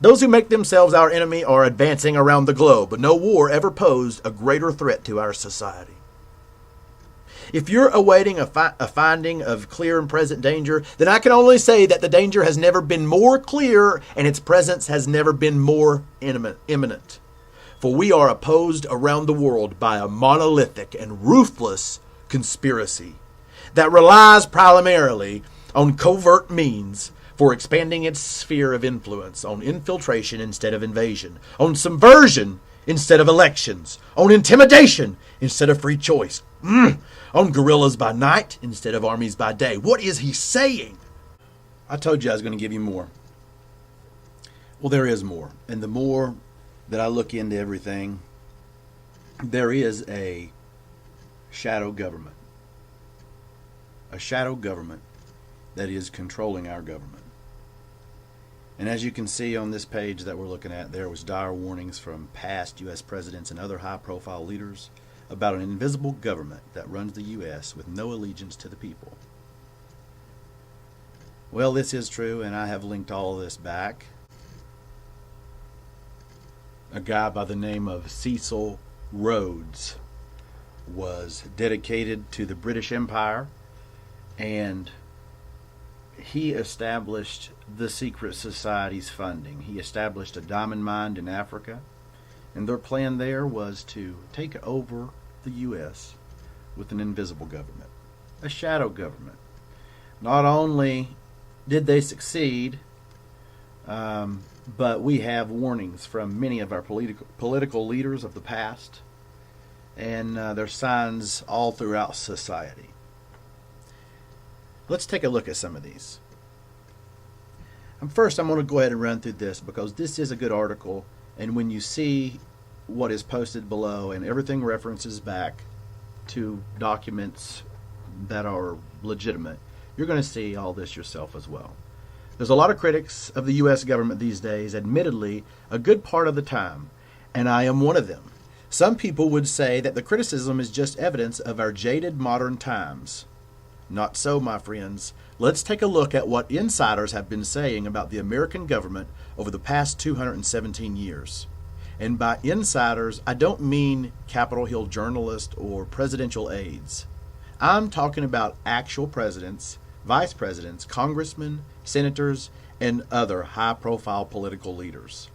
Those who make themselves our enemy are advancing around the globe, but no war ever posed a greater threat to our society. If you're awaiting a finding of clear and present danger, then I can only say that the danger has never been more clear and its presence has never been more imminent. For we are opposed around the world by a monolithic and ruthless conspiracy that relies primarily on covert means for expanding its sphere of influence, on infiltration instead of invasion, on subversion instead of elections, on intimidation instead of free choice, on guerrillas by night instead of armies by day. What is he saying? I told you I was going to give you more. Well, there is more. And the more that I look into everything, there is a shadow government. A shadow government that is controlling our government. And as you can see on this page that we're looking at, there was dire warnings from past U.S. presidents and other high-profile leaders about an invisible government that runs the U.S. with no allegiance to the people. Well, this is true, and I have linked all of this back. A guy by the name of Cecil Rhodes was dedicated to the British Empire, and he established the secret society's funding. He established a diamond mine in Africa, and their plan there was to take over the U.S. with an invisible government, a shadow government. Not only did they succeed, but we have warnings from many of our political leaders of the past, and there's signs all throughout society. Let's take a look at some of these. First, I'm going to go ahead and run through this because this is a good article, and when you see what is posted below and everything references back to documents that are legitimate, you're going to see all this yourself as well. There's a lot of critics of the U.S. government these days, admittedly, a good part of the time, and I am one of them. Some people would say that the criticism is just evidence of our jaded modern times. Not so, my friends. Let's take a look at what insiders have been saying about the American government over the past 217 years. And by insiders, I don't mean Capitol Hill journalists or presidential aides. I'm talking about actual presidents, vice presidents, congressmen, senators, and other high-profile political leaders.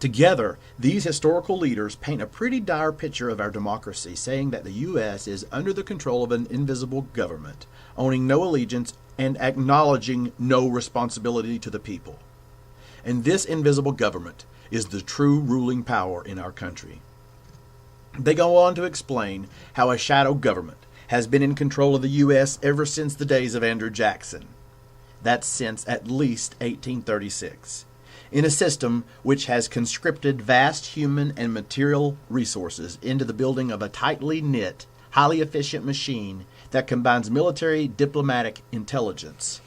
Together, these historical leaders paint a pretty dire picture of our democracy, saying that the U.S. is under the control of an invisible government, owning no allegiance and acknowledging no responsibility to the people. And this invisible government is the true ruling power in our country. They go on to explain how a shadow government has been in control of the U.S. ever since the days of Andrew Jackson. That's since at least 1836. In a system which has conscripted vast human and material resources into the building of a tightly knit, highly efficient machine that combines military, diplomatic, intelligence,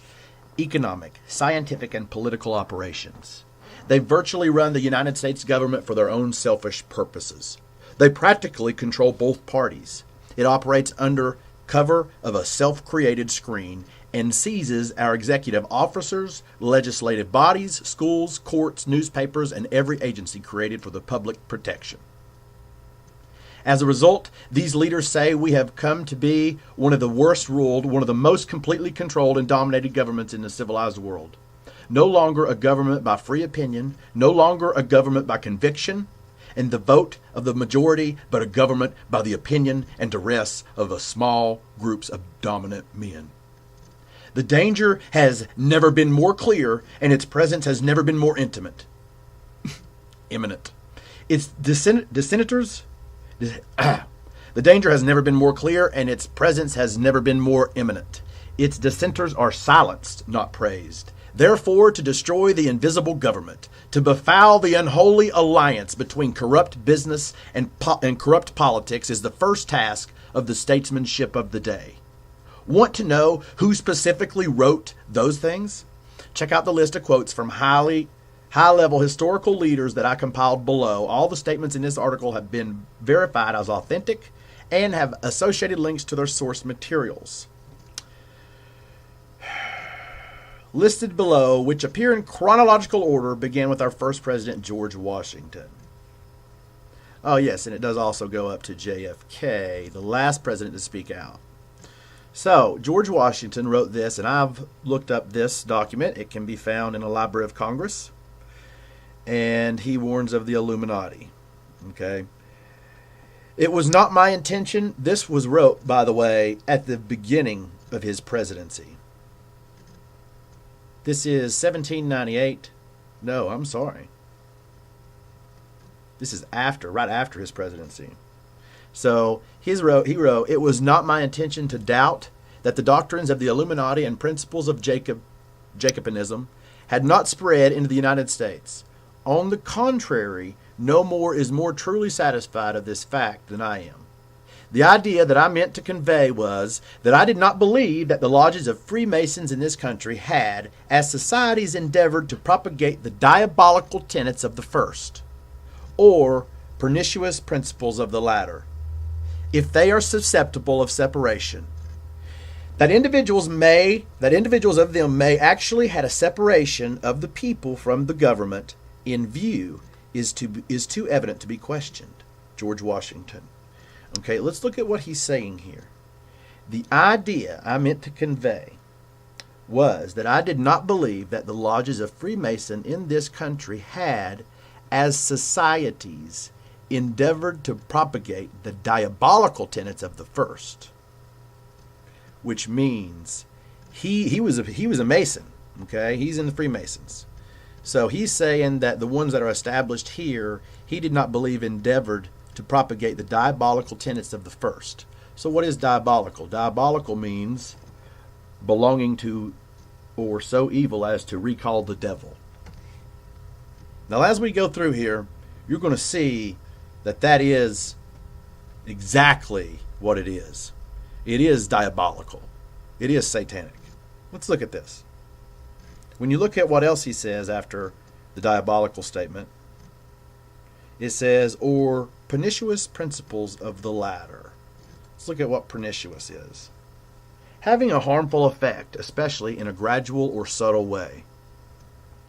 economic, scientific, and political operations. They virtually run the United States government for their own selfish purposes. They practically control both parties. It operates under cover of a self-created screen and seizes our executive officers, legislative bodies, schools, courts, newspapers, and every agency created for the public protection. As a result, these leaders say we have come to be one of the worst ruled, one of the most completely controlled and dominated governments in the civilized world. No longer a government by free opinion, no longer a government by conviction and the vote of the majority, but a government by the opinion and duress of a small groups of dominant men. The danger has never been more clear, and its presence has never been more imminent. Its dissenters. The danger has never been more clear, and its presence has never been more imminent. Its dissenters are silenced, not praised. Therefore, to destroy the invisible government, to befoul the unholy alliance between corrupt business and corrupt politics is the first task of the statesmanship of the day. Want to know who specifically wrote those things? Check out the list of quotes from high-level historical leaders that I compiled below. All the statements in this article have been verified as authentic and have associated links to their source materials. listed below, which appear in chronological order, began with our first president, George Washington. Oh, yes, and it does also go up to JFK, the last president to speak out. So, George Washington wrote this, and I've looked up this document. It can be found in the Library of Congress. And he warns of the Illuminati. Okay? It was not my intention. This was wrote, by the way, at the beginning of his presidency. This is 1798. No, I'm sorry. This is right after his presidency. So he wrote, it was not my intention to doubt that the doctrines of the Illuminati and principles of Jacobinism had not spread into the United States. On the contrary, no more is more truly satisfied of this fact than I am. The idea that I meant to convey was that I did not believe that the lodges of Freemasons in this country had, as societies, endeavored to propagate the diabolical tenets of the first, or pernicious principles of the latter, if they are susceptible of separation. That individuals of them may actually had a separation of the people from the government in view is too evident to be questioned. George Washington. Okay, let's look at what he's saying here. The idea I meant to convey was that I did not believe that the lodges of Freemason in this country had, as societies, endeavored to propagate the diabolical tenets of the first, which means he was a Mason. Okay, he's in the Freemasons. So he's saying that the ones that are established here, he did not believe endeavored to propagate the diabolical tenets of the first. So what is diabolical? Diabolical means belonging to or so evil as to recall the devil. Now, as we go through here, you're going to see that is exactly what it is. It is diabolical. It is satanic. Let's look at this. When you look at what else he says after the diabolical statement, it says, or pernicious principles of the latter. Let's look at what pernicious is. Having a harmful effect, especially in a gradual or subtle way.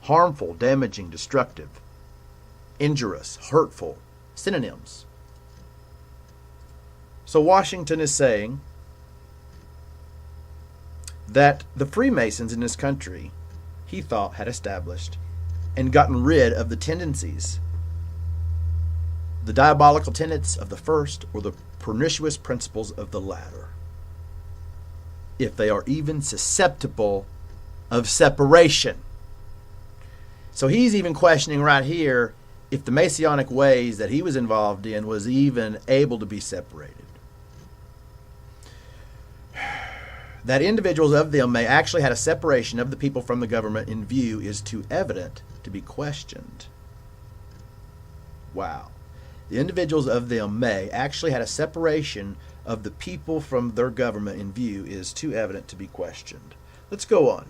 Harmful, damaging, destructive, injurious, hurtful, synonyms. So Washington is saying that the Freemasons in this country, he thought, had established and gotten rid of the tendencies, the diabolical tenets of the first, or the pernicious principles of the latter, if they are even susceptible of separation. So he's even questioning right here if the Masonic ways that he was involved in was even able to be separated. That individuals of them may actually had a separation of the people from the government in view is too evident to be questioned. Wow. The individuals of them may actually had a separation of the people from their government in view is too evident to be questioned. Let's go on.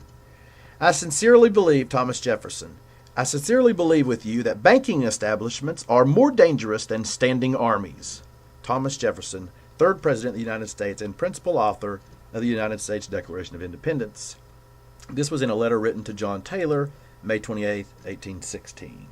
I sincerely believe, Thomas Jefferson, I sincerely believe with you that banking establishments are more dangerous than standing armies. Thomas Jefferson, 3rd President of the United States and principal author of the United States Declaration of Independence. This was in a letter written to John Taylor, May 28, 1816.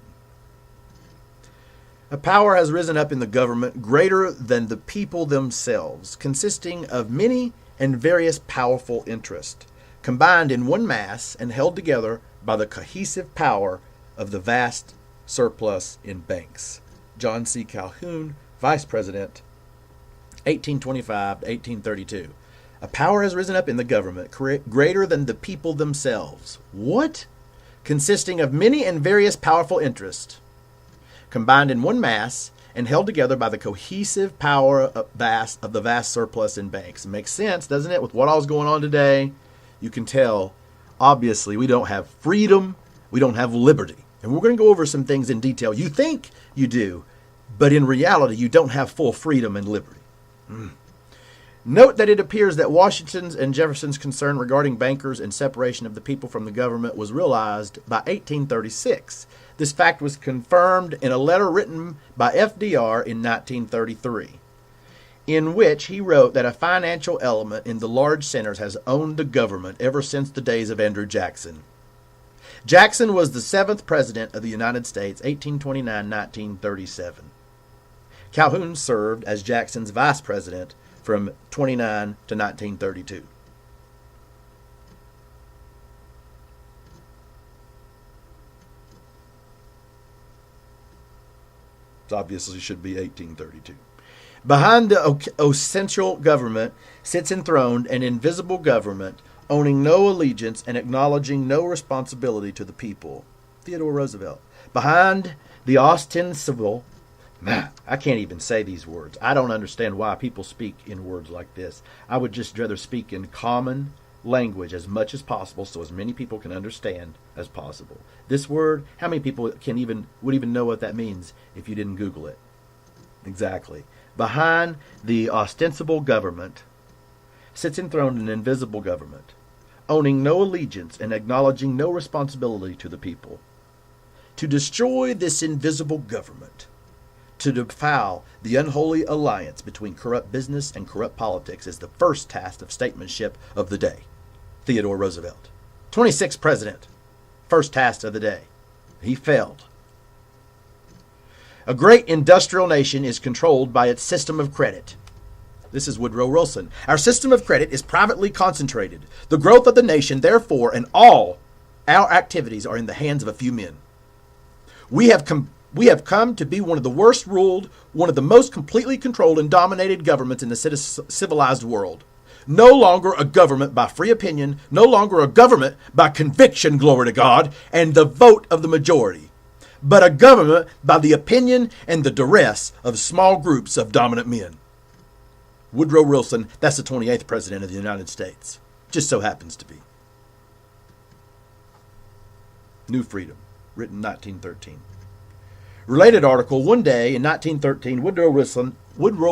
A power has risen up in the government greater than the people themselves, consisting of many and various powerful interests, combined in one mass and held together by the cohesive power of the vast surplus in banks. John C. Calhoun, Vice President, 1825 to 1832. A power has risen up in the government greater than the people themselves. What? Consisting of many and various powerful interests, combined in one mass and held together by the cohesive power of the vast surplus in banks. It makes sense, doesn't it? With what all's going on today, you can tell, obviously, we don't have freedom, we don't have liberty. And we're going to go over some things in detail. You think you do, but in reality, you don't have full freedom and liberty. Note that it appears that Washington's and Jefferson's concern regarding bankers and separation of the people from the government was realized by 1836. This fact was confirmed in a letter written by FDR in 1933, in which he wrote that a financial element in the large centers has owned the government ever since the days of Andrew Jackson. Jackson was the 7th president of the United States, 1829-1937. Calhoun served as Jackson's vice president from 29 to 1932. It obviously should be 1832. Behind the essential government sits enthroned an invisible government, owning no allegiance and acknowledging no responsibility to the people. Theodore Roosevelt. Behind the ostensible, I can't even say these words. I don't understand why people speak in words like this. I would just rather speak in common language as much as possible so as many people can understand as possible. This word, how many people would even know what that means if you didn't Google it? Exactly. Behind the ostensible government sits enthroned an invisible government, owning no allegiance and acknowledging no responsibility to the people. To destroy this invisible government, to defile the unholy alliance between corrupt business and corrupt politics is the first task of statesmanship of the day. Theodore Roosevelt. 26th president. First task of the day. He failed. A great industrial nation is controlled by its system of credit. This is Woodrow Wilson. Our system of credit is privately concentrated. The growth of the nation, therefore, and all our activities are in the hands of a few men. We have come to be one of the worst ruled, one of the most completely controlled and dominated governments in the civilized world. No longer a government by free opinion, no longer a government by conviction, glory to God, and the vote of the majority, but a government by the opinion and the duress of small groups of dominant men. Woodrow Wilson, that's the 28th president of the United States. Just so happens to be. New Freedom, written 1913. Related article, one day in 1913, Woodrow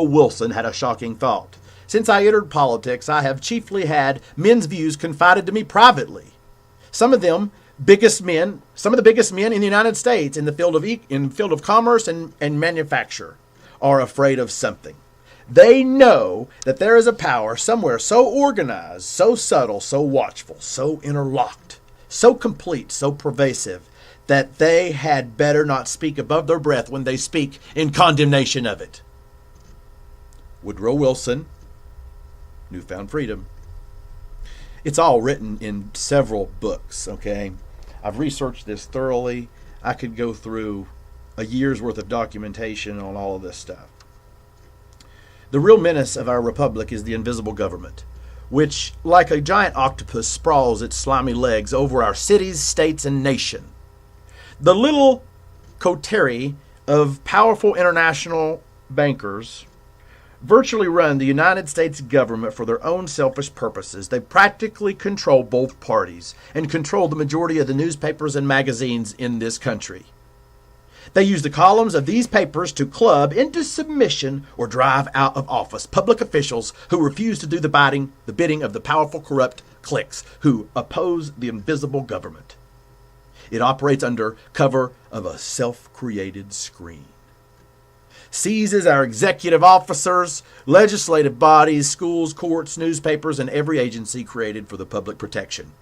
Wilson had a shocking thought. Since I entered politics, I have chiefly had men's views confided to me privately. Some of the biggest men in the United States in the field of commerce and manufacture are afraid of something. They know that there is a power somewhere so organized, so subtle, so watchful, so interlocked, so complete, so pervasive, that they had better not speak above their breath when they speak in condemnation of it. Woodrow Wilson, Newfound Freedom. It's all written in several books, okay? I've researched this thoroughly. I could go through a year's worth of documentation on all of this stuff. The real menace of our republic is the invisible government, which, like a giant octopus, sprawls its slimy legs over our cities, states, and nation. The little coterie of powerful international bankers virtually run the United States government for their own selfish purposes. They practically control both parties and control the majority of the newspapers and magazines in this country. They use the columns of these papers to club into submission or drive out of office public officials who refuse to do the bidding of the powerful corrupt cliques who oppose the invisible government. It operates under cover of a self-created screen. Seizes our executive officers, legislative bodies, schools, courts, newspapers, and every agency created for the public protection.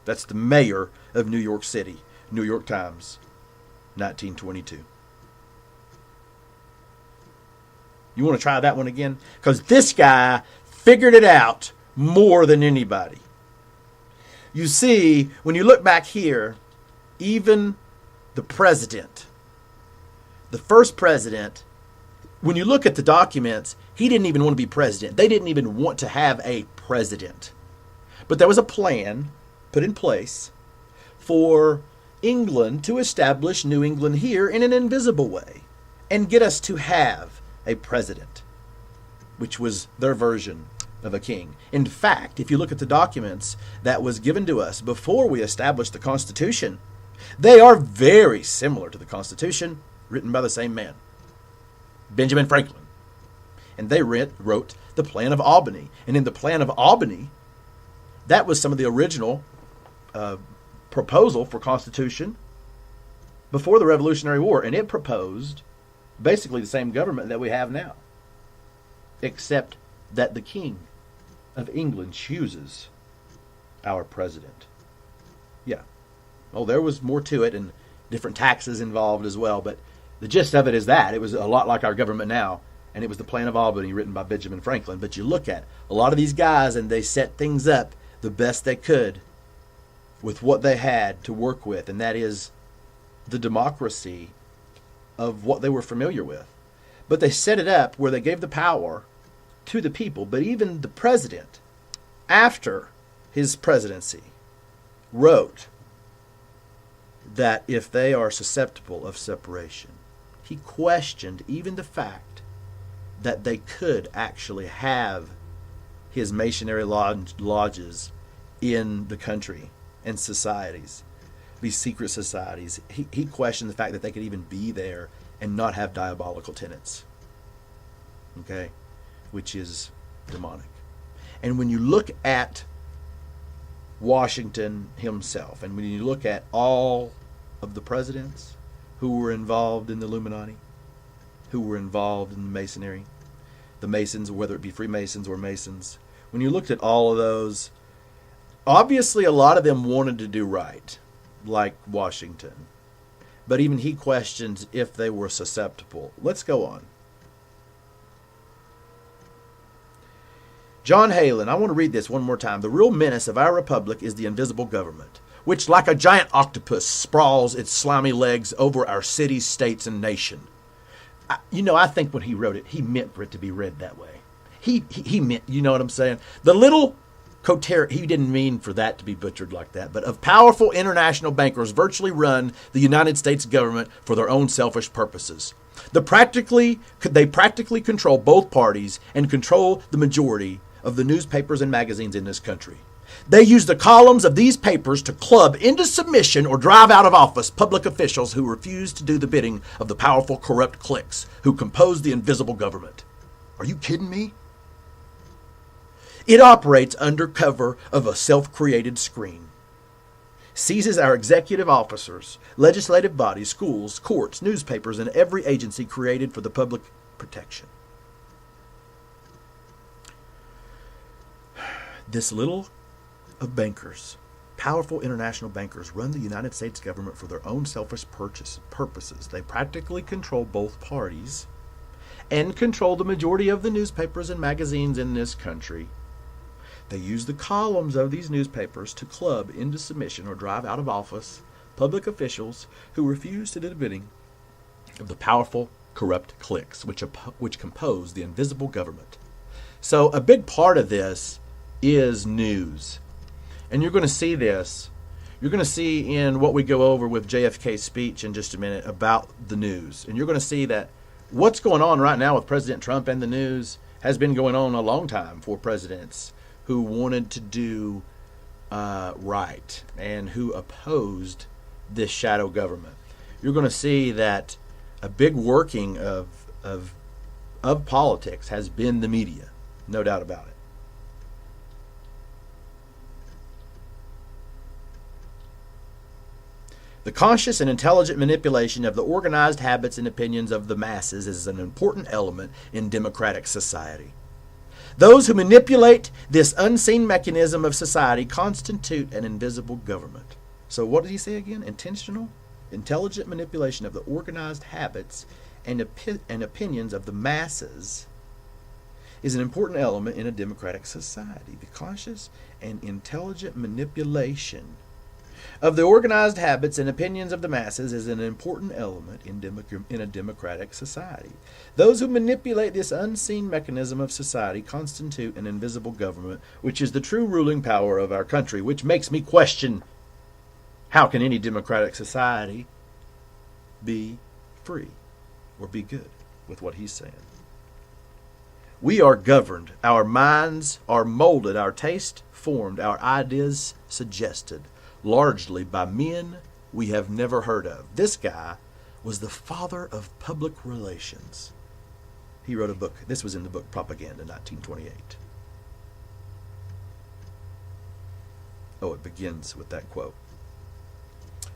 That's the mayor of New York City, New York Times, 1922. You want to try that one again? Because this guy figured it out more than anybody. You see, when you look back here, even the president, the first president, when you look at the documents, he didn't even want to be president. They didn't even want to have a president. But there was a plan put in place for England to establish New England here in an invisible way and get us to have a president, which was their version of a king. In fact, if you look at the documents that was given to us before we established the Constitution, they are very similar to the Constitution written by the same man, Benjamin Franklin. And they wrote the Plan of Albany. And in the Plan of Albany, that was some of the original proposal for Constitution before the Revolutionary War. And it proposed basically the same government that we have now, except that the King of England chooses our president. Yeah. Oh, there was more to it and different taxes involved as well. But the gist of it is that it was a lot like our government now. And it was the Plan of Albany written by Benjamin Franklin. But you look at a lot of these guys and they set things up the best they could with what they had to work with. And that is the democracy of what they were familiar with. But they set it up where they gave the power to the people. But even the president, after his presidency, wrote that if they are susceptible of separation, he questioned even the fact that they could actually have his Masonry lodges in the country and societies, these secret societies. He questioned the fact that they could even be there and not have diabolical tenets, okay, which is demonic. And when you look at Washington himself, and when you look at all of the presidents who were involved in the Illuminati, who were involved in the Masonry, the Masons, whether it be Freemasons or Masons, when you looked at all of those, obviously a lot of them wanted to do right, like Washington. But even he questioned if they were susceptible. Let's go on. John Halen, I want to read this one more time. The real menace of our republic is the invisible government, which like a giant octopus sprawls its slimy legs over our cities, states, and nation. I think when he wrote it, he meant for it to be read that way. He meant, you know what I'm saying? The little coter, he didn't mean for that to be butchered like that, but of powerful international bankers virtually run the United States government for their own selfish purposes. They practically control both parties and control the majority of the newspapers and magazines in this country. They use the columns of these papers to club into submission or drive out of office public officials who refuse to do the bidding of the powerful, corrupt cliques who compose the invisible government. Are you kidding me? It operates under cover of a self-created screen, seizes our executive officers, legislative bodies, schools, courts, newspapers, and every agency created for the public protection. This little of bankers, powerful international bankers, run the United States government for their own selfish purposes. They practically control both parties and control the majority of the newspapers and magazines in this country. They use the columns of these newspapers to club into submission or drive out of office public officials who refuse to do the bidding of the powerful, corrupt cliques which compose the invisible government. So a big part of this is news. And you're going to see this. You're going to see in what we go over with JFK's speech in just a minute about the news. And you're going to see that what's going on right now with President Trump and the news has been going on a long time for presidents who wanted to do right and who opposed this shadow government. You're going to see that a big working of politics has been the media, no doubt about it. The conscious and intelligent manipulation of the organized habits and opinions of the masses is an important element in democratic society. Those who manipulate this unseen mechanism of society constitute an invisible government. So what did he say again? Intentional, intelligent manipulation of the organized habits and opinions of the masses is an important element in a democratic society. The conscious and intelligent manipulation of the organized habits and opinions of the masses is an important element in a democratic society. Those who manipulate this unseen mechanism of society constitute an invisible government, which is the true ruling power of our country, which makes me question, how can any democratic society be free or be good with what he's saying? We are governed. Our minds are molded. Our taste formed. Our ideas suggested, largely by men we have never heard of. This guy was the father of public relations. He wrote a book. This was in the book Propaganda, 1928. Oh, it begins with that quote.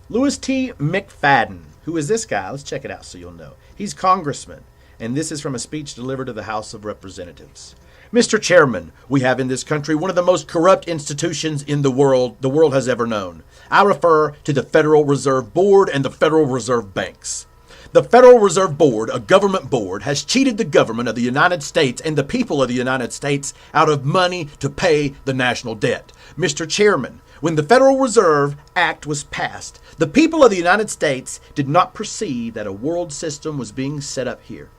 Louis T. McFadden. Who is this guy? Let's check it out so you'll know. He's congressman, and this is from a speech delivered to the House of Representatives. Mr. Chairman, we have in this country one of the most corrupt institutions in the world has ever known. I refer to the Federal Reserve Board and the Federal Reserve Banks. The Federal Reserve Board, a government board, has cheated the government of the United States and the people of the United States out of money to pay the national debt. Mr. Chairman, when the Federal Reserve Act was passed, the people of the United States did not perceive that a world system was being set up here,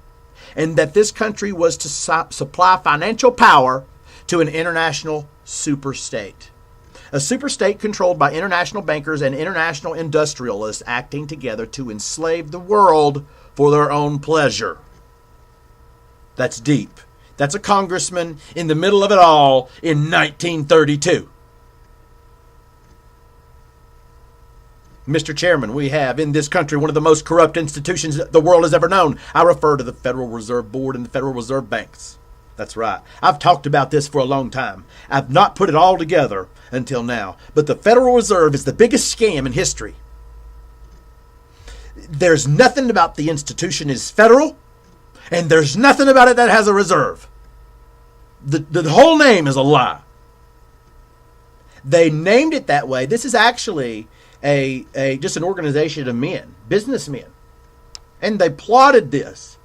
and that this country was to supply financial power to an international superstate. A superstate controlled by international bankers and international industrialists acting together to enslave the world for their own pleasure. That's deep. That's a congressman in the middle of it all in 1932. Mr. Chairman, we have in this country one of the most corrupt institutions that the world has ever known. I refer to the Federal Reserve Board and the Federal Reserve Banks. That's right. I've talked about this for a long time. I've not put it all together until now. But the Federal Reserve is the biggest scam in history. There's nothing about the institution is federal, and there's nothing about it that has a reserve. The whole name is a lie. They named it that way. This is actually just an organization of men, businessmen. And they plotted this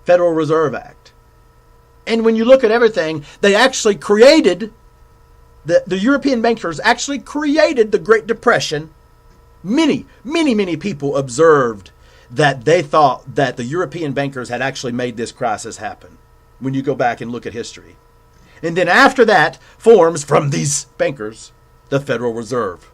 Federal Reserve Act. And when you look at everything, they actually created, the European bankers actually created the Great Depression. Many people observed that they thought that the European bankers had actually made this crisis happen, when you go back and look at history. And then after that forms from these bankers the Federal Reserve.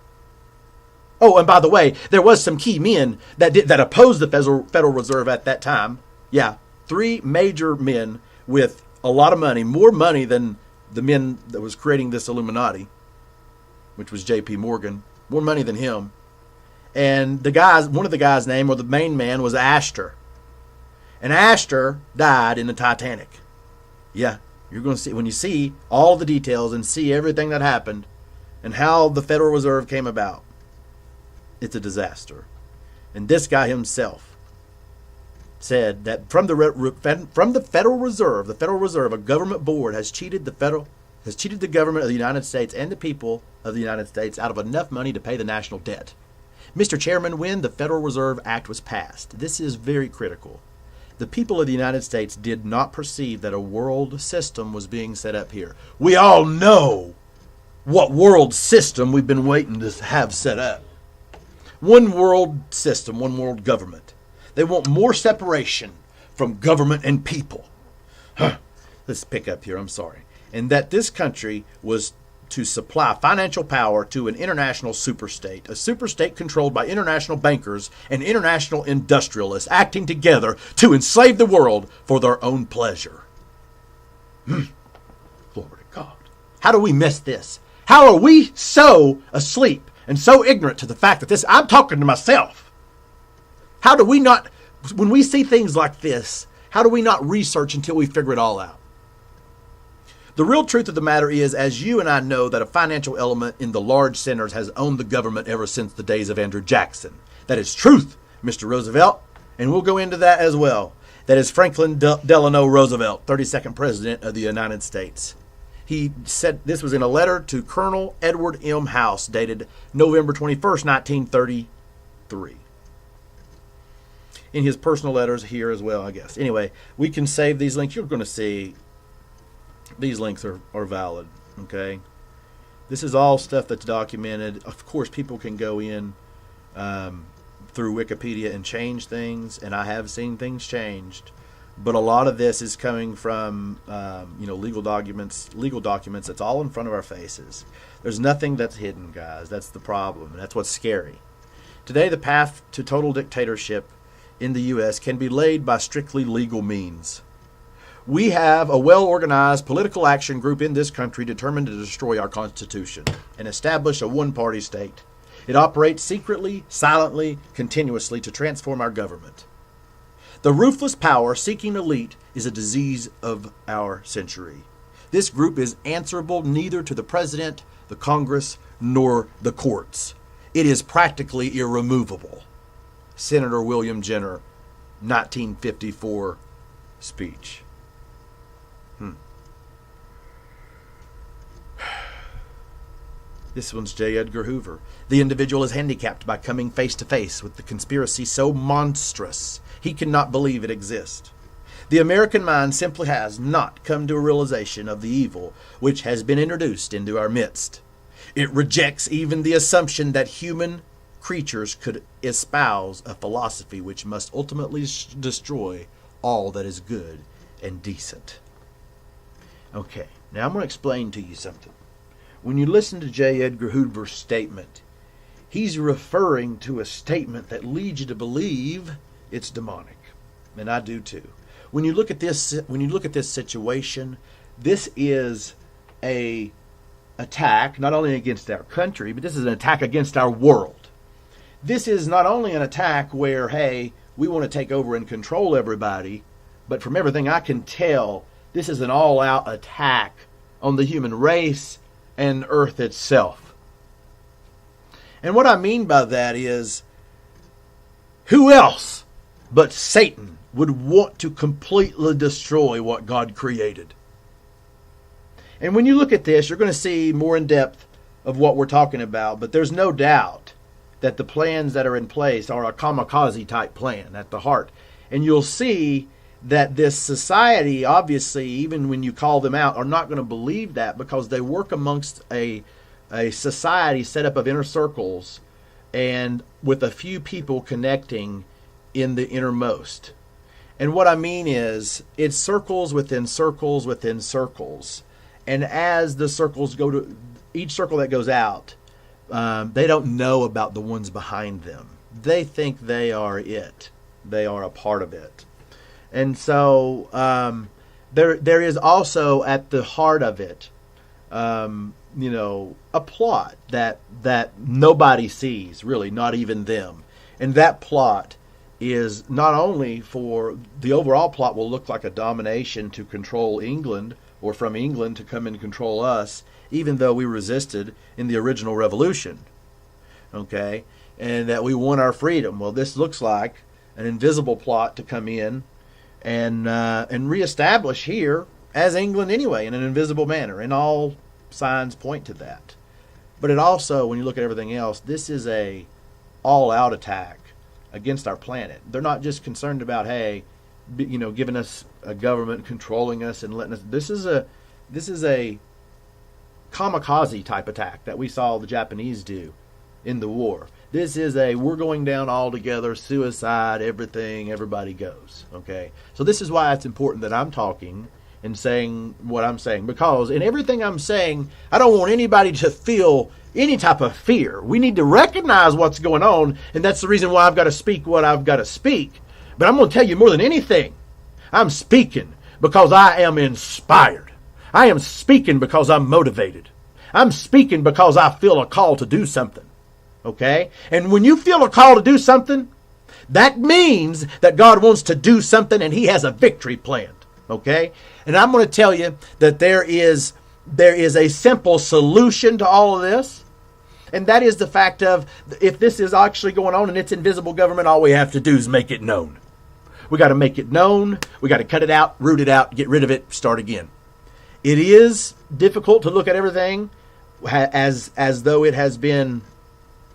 Oh, and by the way, there was some key men that opposed the Federal Reserve at that time. Yeah, 3 major men with a lot of money, more money than the men that was creating this Illuminati, which was J.P. Morgan, more money than him. And one of the guys' name, or the main man, was Astor. And Astor died in the Titanic. Yeah, you're going to see, when you see all the details and see everything that happened and how the Federal Reserve came about, it's a disaster. And this guy himself said that from the Federal Reserve, a government board has cheated the government of the United States and the people of the United States out of enough money to pay the national debt. Mr. Chairman, when the Federal Reserve Act was passed, this is very critical. The people of the United States did not perceive that a world system was being set up here. We all know what world system we've been waiting to have set up. One world system, one world government. They want more separation from government and people. Let's pick up here, I'm sorry. And that this country was to supply financial power to an international superstate, a superstate controlled by international bankers and international industrialists acting together to enslave the world for their own pleasure. Glory to God. How do we miss this? How are we so asleep and so ignorant to the fact that this, I'm talking to myself. How do we not, when we see things like this, how do we not research until we figure it all out? The real truth of the matter is, as you and I know, that a financial element in the large centers has owned the government ever since the days of Andrew Jackson. That is truth, Mr. Roosevelt, and we'll go into that as well. That is Franklin Delano Roosevelt, 32nd President of the United States. He said this was in a letter to Colonel Edward M. House, dated November 21st, 1933. In his personal letters here as well, I guess. Anyway, we can save these links. You're going to see these links are valid, okay? This is all stuff that's documented. Of course, people can go in through Wikipedia and change things, and I have seen things changed. But a lot of this is coming from, legal documents. It's all in front of our faces. There's nothing that's hidden, guys. That's the problem, and that's what's scary. Today, the path to total dictatorship in the U.S. can be laid by strictly legal means. We have a well-organized political action group in this country determined to destroy our Constitution and establish a one-party state. It operates secretly, silently, continuously to transform our government. The ruthless power-seeking elite is a disease of our century. This group is answerable neither to the President, the Congress, nor the courts. It is practically irremovable. Senator William Jenner, 1954 speech. This one's J. Edgar Hoover. The individual is handicapped by coming face to face with the conspiracy so monstrous he cannot believe it exists. The American mind simply has not come to a realization of the evil which has been introduced into our midst. It rejects even the assumption that human creatures could espouse a philosophy which must ultimately destroy all that is good and decent. Okay, now I'm going to explain to you something. When you listen to J. Edgar Hoover's statement, he's referring to a statement that leads you to believe it's demonic, and I do too. When you look at this situation, this is a attack not only against our country, but this is an attack against our world. This is not only an attack where, hey, we want to take over and control everybody, but from everything I can tell, this is an all-out attack on the human race and Earth itself. And what I mean by that is, who else but Satan would want to completely destroy what God created? And when you look at this, you're going to see more in depth of what we're talking about, but there's no doubt that the plans that are in place are a kamikaze type plan at the heart. And you'll see that this society, obviously, even when you call them out, are not going to believe that, because they work amongst a society set up of inner circles and with a few people connecting in the innermost. And what I mean is, it's circles within circles within circles. And as the circles go to each circle that goes out, they don't know about the ones behind them. They think they are it. They are a part of it. And so there is also at the heart of it, a plot that nobody sees, really, not even them. And that plot is not only for the overall plot will look like a domination to control England, or from England to come and control us, even though we resisted in the original revolution. Okay? And that we won our freedom. Well, this looks like an invisible plot to come in and reestablish here as England anyway, in an invisible manner, and all signs point to that. But it also, when you look at everything else, this is a all-out attack against our planet. They're not just concerned about, hey, giving us a government controlling us and letting us. This is a kamikaze type attack that we saw the Japanese do in the war. This is we're going down all together, suicide, everything, everybody goes. Okay? So this is why it's important that I'm talking and saying what I'm saying, because in everything I'm saying, I don't want anybody to feel any type of fear. We need to recognize what's going on, and that's the reason why I've got to speak what I've got to speak. But I'm going to tell you, more than anything, I'm speaking because I am inspired. I am speaking because I'm motivated. I'm speaking because I feel a call to do something. Okay? And when you feel a call to do something, that means that God wants to do something and He has a victory planned. Okay? And I'm going to tell you that there is a simple solution to all of this. And that is the fact of, if this is actually going on and it's invisible government, all we have to do is make it known. We got to make it known. We got to cut it out, root it out, get rid of it, start again. It is difficult to look at everything as though it has been,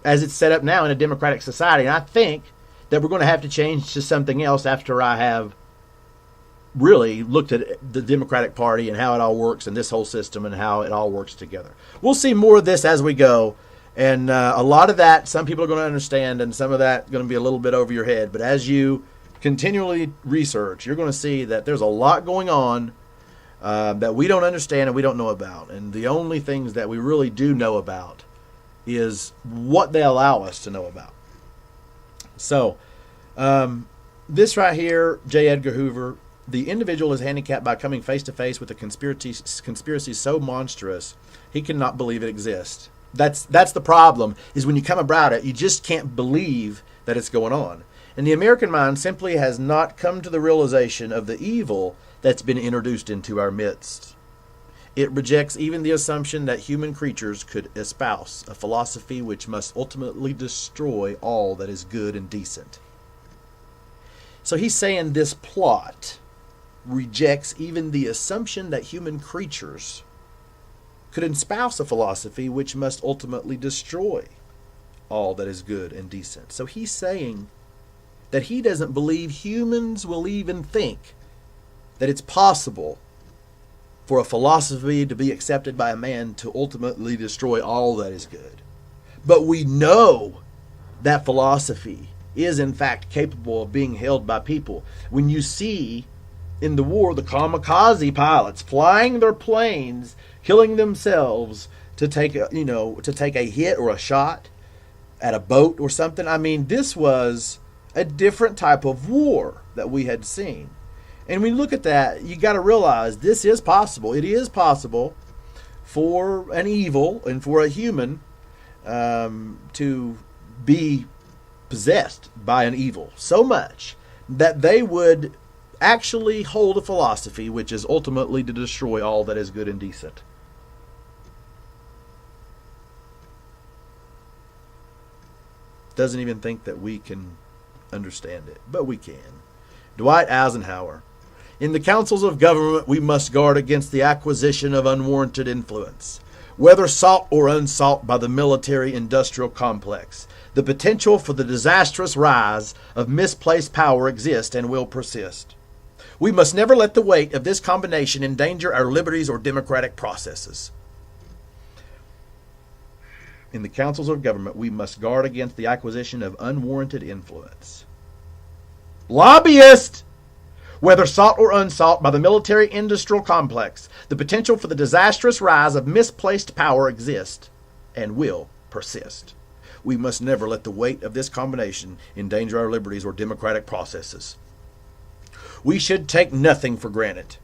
as it's set up now in a democratic society. And I think that we're going to have to change to something else after I have really looked at the Democratic Party and how it all works and this whole system and how it all works together. We'll see more of this as we go. And a lot of that, some people are going to understand, and some of that going to be a little bit over your head. But as you continually research, you're going to see that there's a lot going on that we don't understand and we don't know about. And the only things that we really do know about is what they allow us to know about. So, this right here, J. Edgar Hoover, the individual is handicapped by coming face to face with a conspiracy so monstrous he cannot believe it exists. That's the problem, is when you come about it, you just can't believe that it's going on. And the American mind simply has not come to the realization of the evil that's been introduced into our midst. It rejects even the assumption that human creatures could espouse a philosophy which must ultimately destroy all that is good and decent. So he's saying this plot rejects even the assumption that human creatures could espouse a philosophy which must ultimately destroy all that is good and decent. So he's saying that he doesn't believe humans will even think that it's possible for a philosophy to be accepted by a man to ultimately destroy all that is good. But we know that philosophy is in fact capable of being held by people. When you see in the war the kamikaze pilots flying their planes, killing themselves to take a hit or a shot at a boat or something. I mean, this was a different type of war that we had seen. And when you look at that, you got to realize this is possible. It is possible for an evil and for a human to be possessed by an evil so much that they would actually hold a philosophy which is ultimately to destroy all that is good and decent. Doesn't even think that we can understand it, but we can. Dwight Eisenhower. In the councils of government, we must guard against the acquisition of unwarranted influence, whether sought or unsought by the military-industrial complex. The potential for the disastrous rise of misplaced power exists and will persist. We must never let the weight of this combination endanger our liberties or democratic processes. In the councils of government, we must guard against the acquisition of unwarranted influence. Lobbyists, whether sought or unsought by the military-industrial complex, the potential for the disastrous rise of misplaced power exists and will persist. We must never let the weight of this combination endanger our liberties or democratic processes. We should take nothing for granted.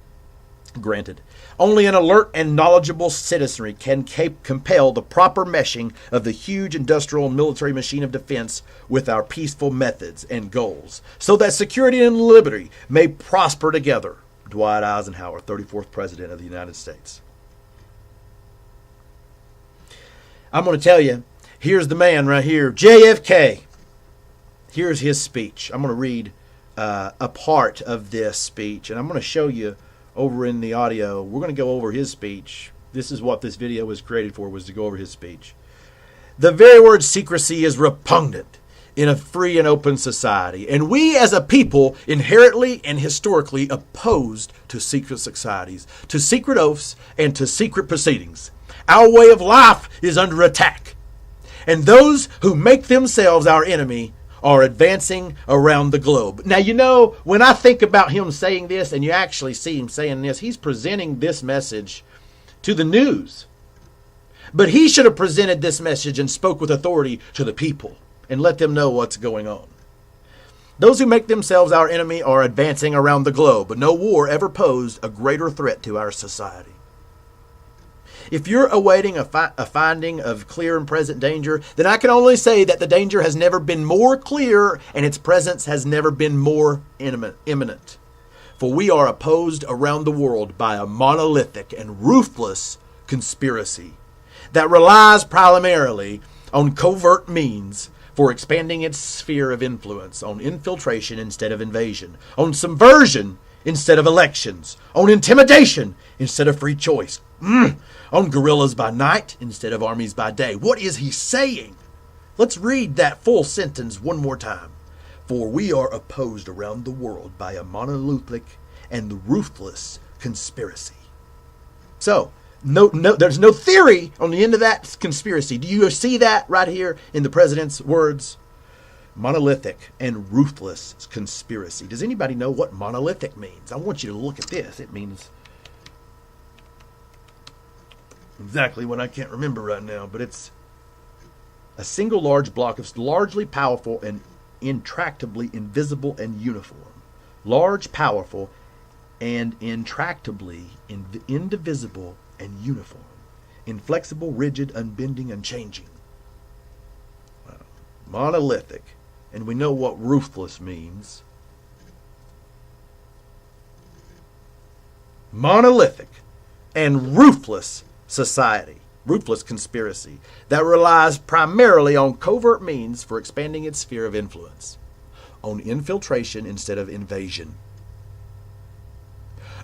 Only an alert and knowledgeable citizenry can compel the proper meshing of the huge industrial and military machine of defense with our peaceful methods and goals, so that security and liberty may prosper together. Dwight Eisenhower, 34th President of the United States. I'm going to tell you, here's the man right here, JFK. Here's his speech. I'm going to read a part of this speech, and I'm going to show you over in the audio. We're going to go over his speech. This is what this video was created for, was to go over his speech. The very word secrecy is repugnant in a free and open society, and we as a people inherently and historically opposed to secret societies, to secret oaths, and to secret proceedings. Our way of life is under attack, and those who make themselves our enemy are advancing around the globe. Now, you know, when I think about him saying this, and you actually see him saying this, he's presenting this message to the news. But he should have presented this message and spoke with authority to the people and let them know what's going on. Those who make themselves our enemy are advancing around the globe, but no war ever posed a greater threat to our society. If you're awaiting a finding of clear and present danger, then I can only say that the danger has never been more clear and its presence has never been more imminent. For we are opposed around the world by a monolithic and ruthless conspiracy that relies primarily on covert means for expanding its sphere of influence, on infiltration instead of invasion, on subversion instead of elections, on intimidation instead of free choice, on guerrillas by night instead of armies by day. What is he saying? Let's read that full sentence one more time. For we are opposed around the world by a monolithic and ruthless conspiracy. So, there's no theory on the end of that conspiracy. Do you see that right here in the president's words? Monolithic and ruthless conspiracy. Does anybody know what monolithic means? I want you to look at this. It means exactly what I can't remember right now, but it's a single large block of largely powerful and intractably invisible and uniform. Large, powerful, and intractably indivisible and uniform. Inflexible, rigid, unbending, unchanging. Monolithic. And we know what ruthless means. Monolithic and ruthless society, ruthless conspiracy that relies primarily on covert means for expanding its sphere of influence, on infiltration instead of invasion,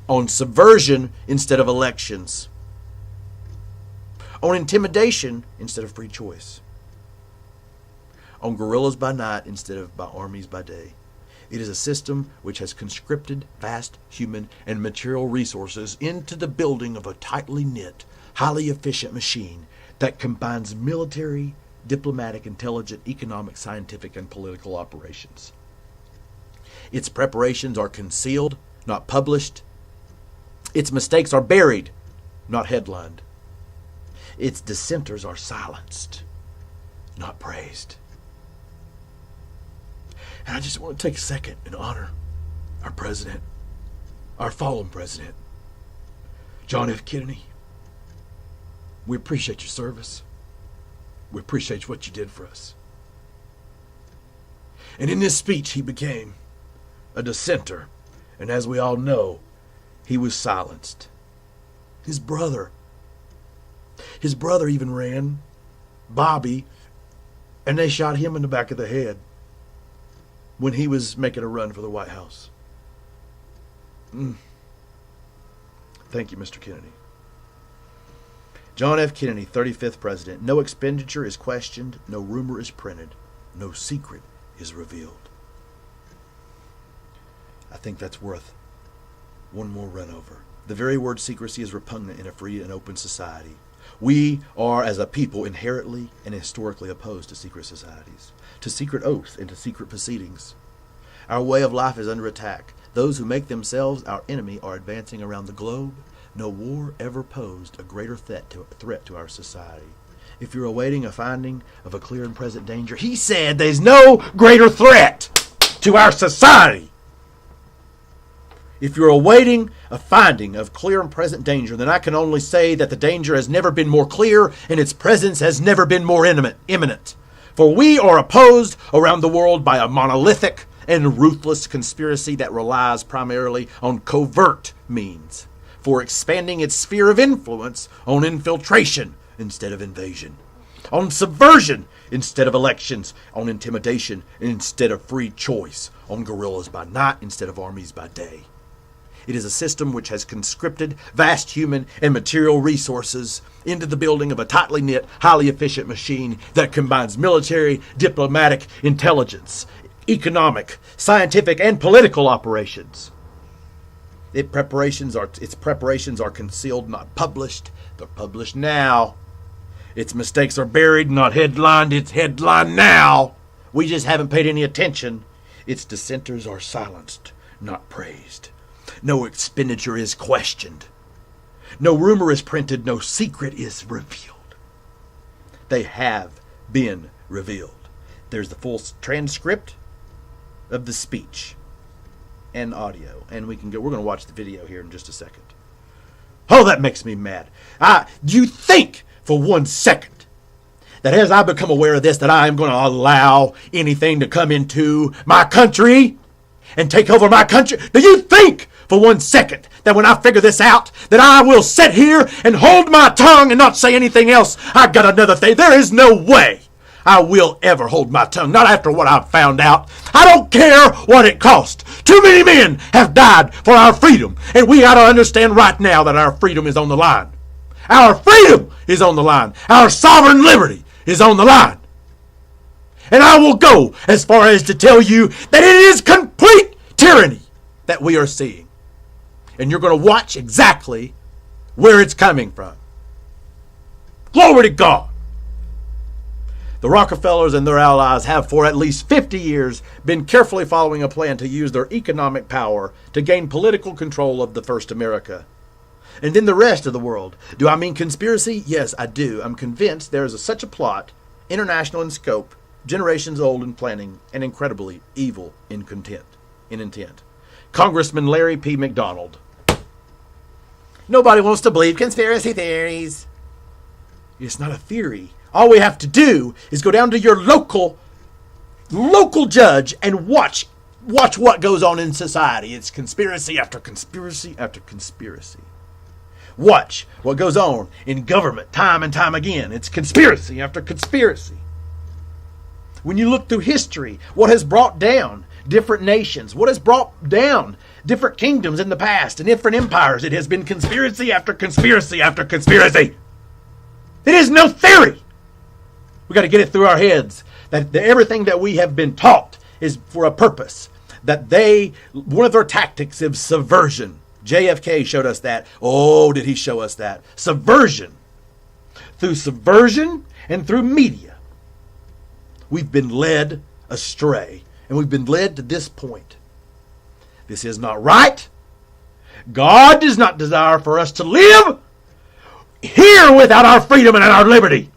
on subversion instead of elections, on intimidation instead of free choice, on guerrillas by night instead of by armies by day. It is a system which has conscripted vast human and material resources into the building of a tightly knit, highly efficient machine that combines military, diplomatic, intelligent, economic, scientific, and political operations. Its preparations are concealed, not published. Its mistakes are buried, not headlined. Its dissenters are silenced, not praised. And I just want to take a second and honor our president, our fallen president, John F. Kennedy. We appreciate your service. We appreciate what you did for us. And in this speech, he became a dissenter. And as we all know, he was silenced. His brother even ran, Bobby, and they shot him in the back of the head when he was making a run for the White House. Thank you, Mr. Kennedy. John F. Kennedy, 35th President. No expenditure is questioned, no rumor is printed, no secret is revealed. I think that's worth one more run over. The very word secrecy is repugnant in a free and open society. We are, as a people, inherently and historically opposed to secret societies, to secret oaths, and to secret proceedings. Our way of life is under attack. Those who make themselves our enemy are advancing around the globe. No war ever posed a greater threat to our society. If you're awaiting a finding of a clear and present danger, he said there's no greater threat to our society. If you're awaiting a finding of clear and present danger, then I can only say that the danger has never been more clear and its presence has never been more imminent. For we are opposed around the world by a monolithic and ruthless conspiracy that relies primarily on covert means for expanding its sphere of influence, on infiltration instead of invasion, on subversion instead of elections, on intimidation instead of free choice, on guerrillas by night instead of armies by day. It is a system which has conscripted vast human and material resources into the building of a tightly knit, highly efficient machine that combines military, diplomatic, intelligence, economic, scientific, and political operations. Its preparations are concealed, not published. They're published now. Its mistakes are buried, not headlined. It's headlined now. We just haven't paid any attention. Its dissenters are silenced, not praised. No expenditure is questioned. No rumor is printed. No secret is revealed. They have been revealed. There's the full transcript of the speech and audio, and we're going to watch the video here in just a second. Oh, that makes me mad. Do you think for 1 second that as I become aware of this, that I am going to allow anything to come into my country and take over my country? Do you think for 1 second that when I figure this out, that I will sit here and hold my tongue and not say anything else? I got another thing. There is no way I will ever hold my tongue, not after what I've found out. I don't care what it costs. Too many men have died for our freedom, and we got to understand right now that our freedom is on the line. Our freedom is on the line. Our sovereign liberty is on the line. And I will go as far as to tell you that it is complete tyranny that we are seeing. And you're going to watch exactly where it's coming from. Glory to God. The Rockefellers and their allies have for at least 50 years been carefully following a plan to use their economic power to gain political control of the first America. And then the rest of the world. Do I mean conspiracy? Yes, I do. I'm convinced there is such a plot, international in scope, generations old in planning, and incredibly evil in intent. Congressman Larry P. McDonald. Nobody wants to believe conspiracy theories. It's not a theory. All we have to do is go down to your local judge and watch what goes on in society. It's conspiracy after conspiracy after conspiracy. Watch what goes on in government time and time again. It's conspiracy after conspiracy. When you look through history, what has brought down different nations, what has brought down different kingdoms in the past and different empires, it has been conspiracy after conspiracy after conspiracy. It is no theory. We got to get it through our heads that everything that we have been taught is for a purpose. That one of their tactics is subversion. JFK showed us that. Oh, did he show us that? Subversion. Through subversion and through media, we've been led astray. And we've been led to this point. This is not right. God does not desire for us to live here without our freedom and our liberty.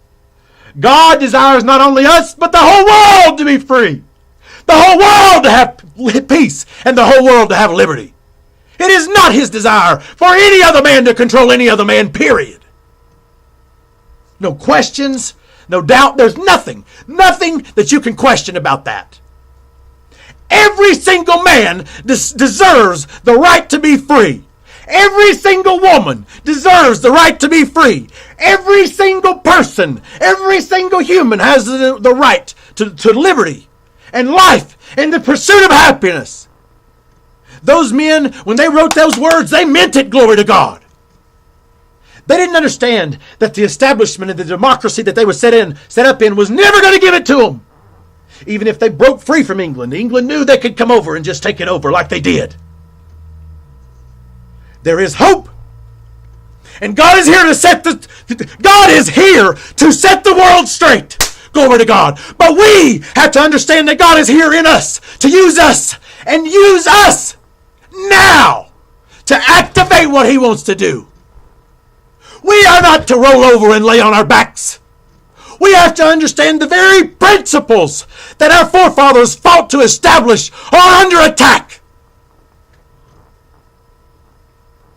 God desires not only us, but the whole world to be free. The whole world to have peace and the whole world to have liberty. It is not his desire for any other man to control any other man, period. No questions, no doubt. There's nothing that you can question about that. Every single man deserves the right to be free. Every single woman deserves the right to be free. Every single person, every single human has the right to liberty and life and the pursuit of happiness. Those men, when they wrote those words, they meant it, glory to God. They didn't understand that the establishment and the democracy that they were set up in was never going to give it to them. Even if they broke free from England, England knew they could come over and just take it over like they did. There is hope. And God is here to set the world straight. Glory to God. But we have to understand that God is here in us to use us and use us now to activate what he wants to do. We are not to roll over and lay on our backs. We have to understand the very principles that our forefathers fought to establish are under attack.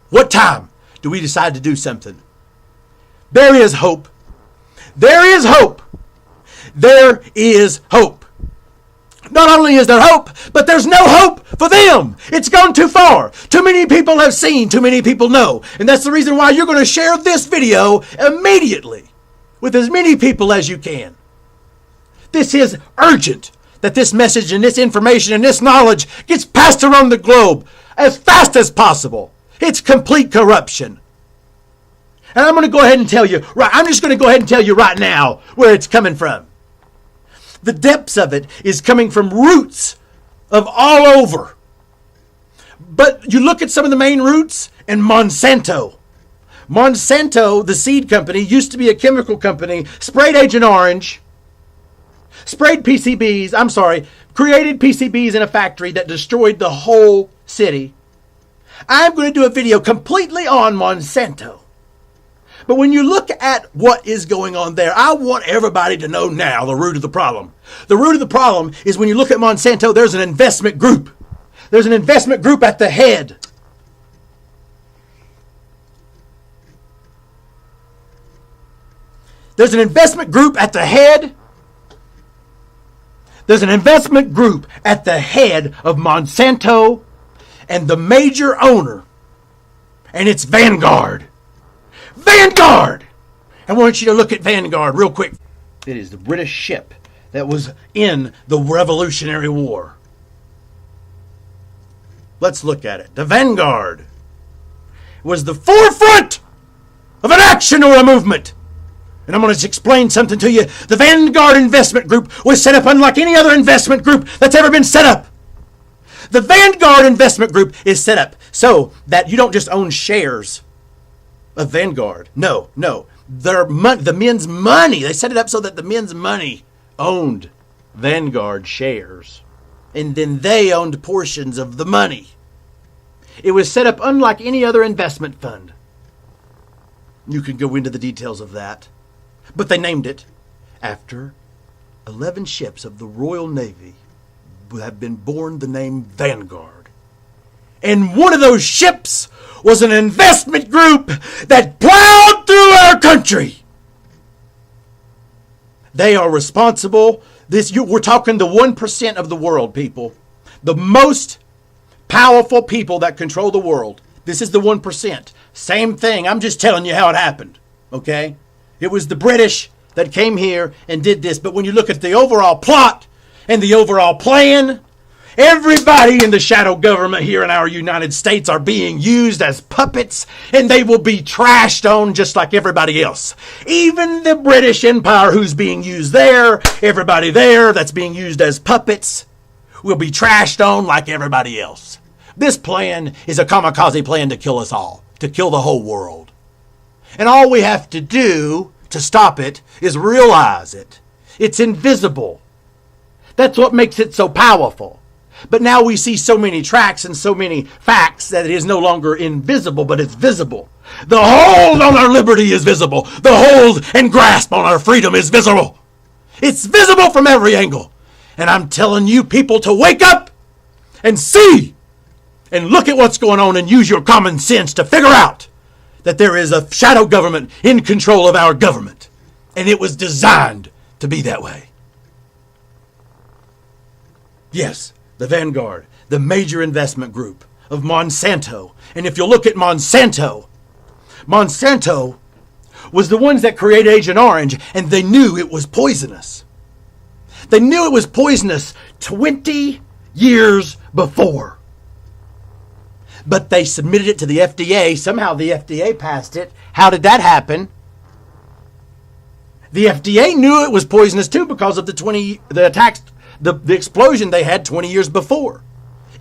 What time do we decide to do something? There is hope. There is hope. There is hope. Not only is there hope, but there's no hope for them. It's gone too far. Too many people have seen, too many people know. And that's the reason why you're going to share this video immediately with as many people as you can. This is urgent that this message and this information and this knowledge gets passed around the globe as fast as possible. It's complete corruption. And I'm going to go ahead and tell you, I'm just going to go ahead and tell you right now where it's coming from. The depths of it is coming from roots of all over. But you look at some of the main roots, and Monsanto. Monsanto, the seed company, used to be a chemical company, sprayed Agent Orange, created PCBs in a factory that destroyed the whole city. I'm going to do a video completely on Monsanto. But when you look at what is going on there, I want everybody to know now the root of the problem. The root of the problem is when you look at Monsanto, there's an investment group. There's an investment group at the head. There's an investment group at the head. There's an investment group at the head of Monsanto and the major owner. And it's Vanguard. Vanguard! I want you to look at Vanguard real quick. It is the British ship that was in the Revolutionary War. Let's look at it. The Vanguard was the forefront of an action or a movement. And I'm going to explain something to you. The Vanguard Investment Group was set up unlike any other investment group that's ever been set up. The Vanguard Investment Group is set up so that you don't just own shares of Vanguard. No. The men's money. They set it up so that the men's money owned Vanguard shares. And then they owned portions of the money. It was set up unlike any other investment fund. You can go into the details of that. But they named it after 11 ships of the Royal Navy have been born the name Vanguard. And one of those ships was an investment group that plowed through our country. They are responsible. We're talking the 1% of the world, people. The most powerful people that control the world. This is the 1%. Same thing. I'm just telling you how it happened. Okay? It was the British that came here and did this. But when you look at the overall plot and the overall plan Everybody in the shadow government here in our United States are being used as puppets, and they will be trashed on just like everybody else. Even the British Empire who's being used there, everybody there that's being used as puppets will be trashed on like everybody else. This plan is a kamikaze plan to kill us all, to kill the whole world. And all we have to do to stop it is realize it. It's invisible. That's what makes it so powerful. But now we see so many tracks and so many facts that it is no longer invisible, but it's visible. The hold on our liberty is visible. The hold and grasp on our freedom is visible. It's visible from every angle. And I'm telling you people to wake up and see and look at what's going on and use your common sense to figure out that there is a shadow government in control of our government. And it was designed to be that way. Yes, the Vanguard, the major investment group of Monsanto. And if you look at Monsanto was the ones that created Agent Orange, and they knew it was poisonous. They knew it was poisonous 20 years before. But they submitted it to the FDA. Somehow the FDA passed it. How did that happen? The FDA knew it was poisonous too because of the attacks, the explosion they had 20 years before.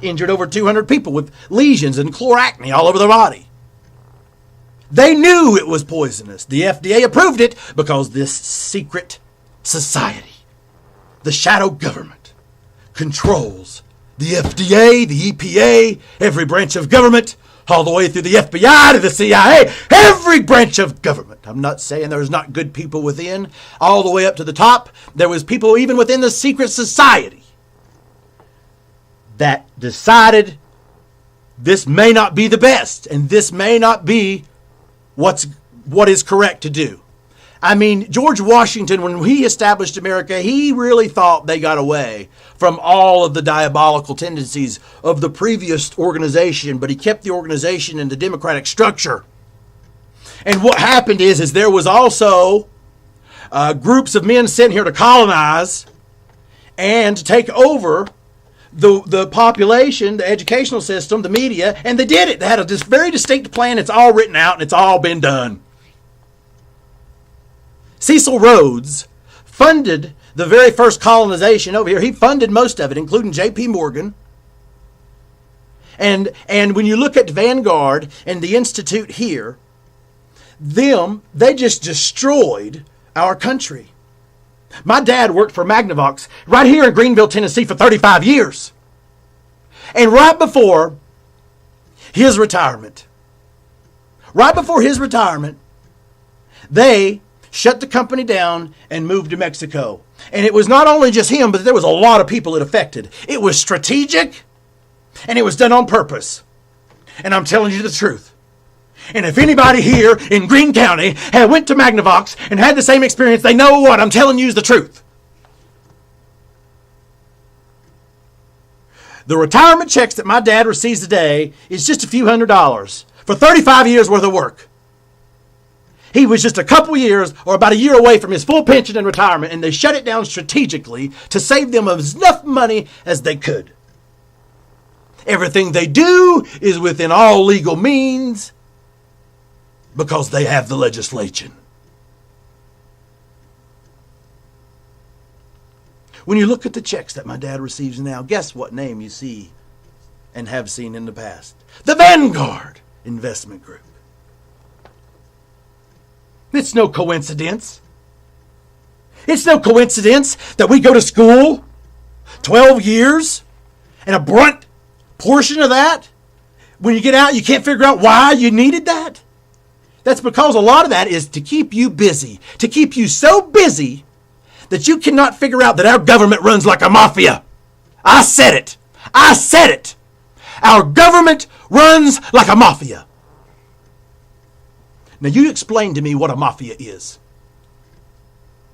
Injured over 200 people with lesions and chloracne all over their body. They knew it was poisonous. The FDA approved it because this secret society, the shadow government, controls the FDA, the EPA, every branch of government, all the way through the FBI to the CIA, every branch of government. I'm not saying there's not good people within, all the way up to the top. There was people even within the secret society that decided this may not be the best, and this may not be what is correct to do. I mean, George Washington, when he established America, he really thought they got away from all of the diabolical tendencies of the previous organization, but he kept the organization in the democratic structure. And what happened is there was also groups of men sent here to colonize and to take over the population, the educational system, the media, and they did it. They had a very distinct plan. It's all written out, and it's all been done. Cecil Rhodes funded the very first colonization over here. He funded most of it, including J.P. Morgan. And when you look at Vanguard and the Institute here, they just destroyed our country. My dad worked for Magnavox right here in Greenville, Tennessee for 35 years. And right before his retirement, they shut the company down and moved to Mexico. And it was not only just him, but there was a lot of people it affected. It was strategic, and it was done on purpose. And I'm telling you the truth. And if anybody here in Greene County had went to Magnavox and had the same experience, they know what I'm telling you is the truth. The retirement checks that my dad receives today is just a few $100s for 35 years worth of work. He was just a couple years or about a year away from his full pension and retirement, and they shut it down strategically to save them as enough money as they could. Everything they do is within all legal means because they have the legislation. When you look at the checks that my dad receives now, guess what name you see and have seen in the past? The Vanguard Investment Group. It's no coincidence. It's no coincidence that we go to school 12 years and a brunt portion of that, when you get out, you can't figure out why you needed that. That's because a lot of that is to keep you busy, to keep you so busy that you cannot figure out that our government runs like a mafia. I said it. I said it. Our government runs like a mafia. Now you explain to me what a mafia is.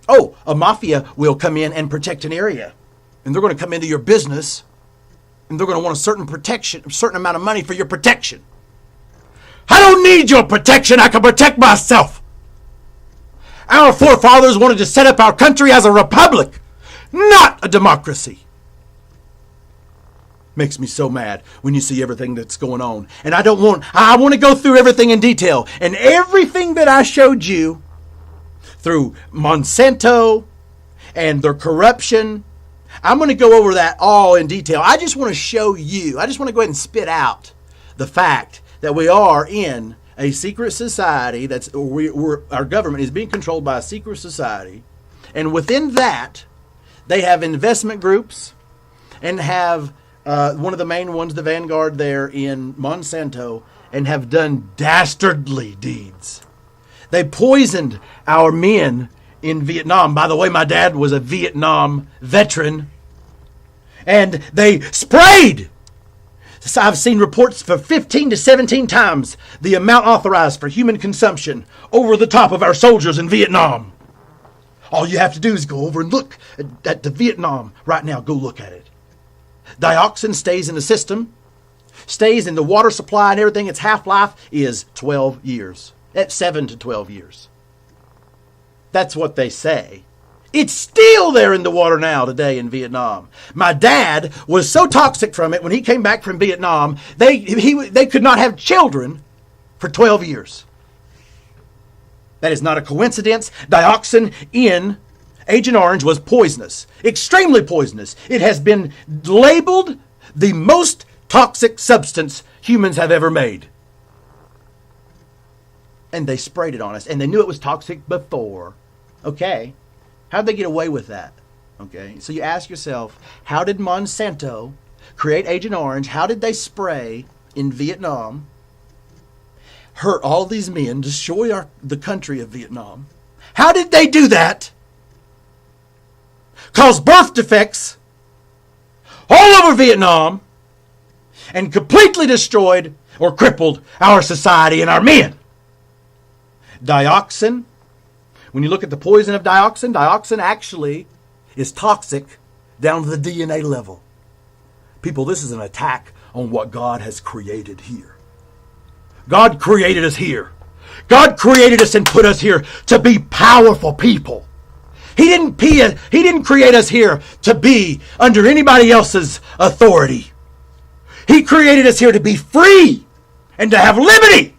Oh, a mafia will come in and protect an area. And they're going to come into your business and they're going to want a certain protection, a certain amount of money for your protection. I don't need your protection. I can protect myself. Our forefathers wanted to set up our country as a republic, not a democracy. Makes me so mad when you see everything that's going on. And I want to go through everything in detail. And everything that I showed you through Monsanto and their corruption, I'm going to go over that all in detail. I just want to show you, I just want to go ahead and spit out the fact that we are in a secret society, our government is being controlled by a secret society. And within that, they have investment groups and have one of the main ones, the Vanguard there in Monsanto, and have done dastardly deeds. They poisoned our men in Vietnam. By the way, my dad was a Vietnam veteran. And they sprayed. So I've seen reports for 15 to 17 times the amount authorized for human consumption over the top of our soldiers in Vietnam. All you have to do is go over and look at the Vietnam right now. Go look at it. Dioxin stays in the system, stays in the water supply and everything. Its half-life is 12 years. At 7 to 12 years. That's what they say. It's still there in the water now today in Vietnam. My dad was so toxic from it when he came back from Vietnam, they could not have children for 12 years. That is not a coincidence. Dioxin in Agent Orange was poisonous, extremely poisonous. It has been labeled the most toxic substance humans have ever made. And they sprayed it on us, and they knew it was toxic before. Okay. How'd they get away with that? Okay. So you ask yourself, how did Monsanto create Agent Orange? How did they spray in Vietnam, hurt all these men, destroy the country of Vietnam? How did they do that? Cause birth defects all over Vietnam and completely destroyed or crippled our society and our men. Dioxin. When you look at the poison of dioxin, dioxin actually is toxic down to the DNA level. People, this is an attack on what God has created here. God created us here. God created us and put us here to be powerful people. He didn't create us here to be under anybody else's authority. He created us here to be free and to have liberty.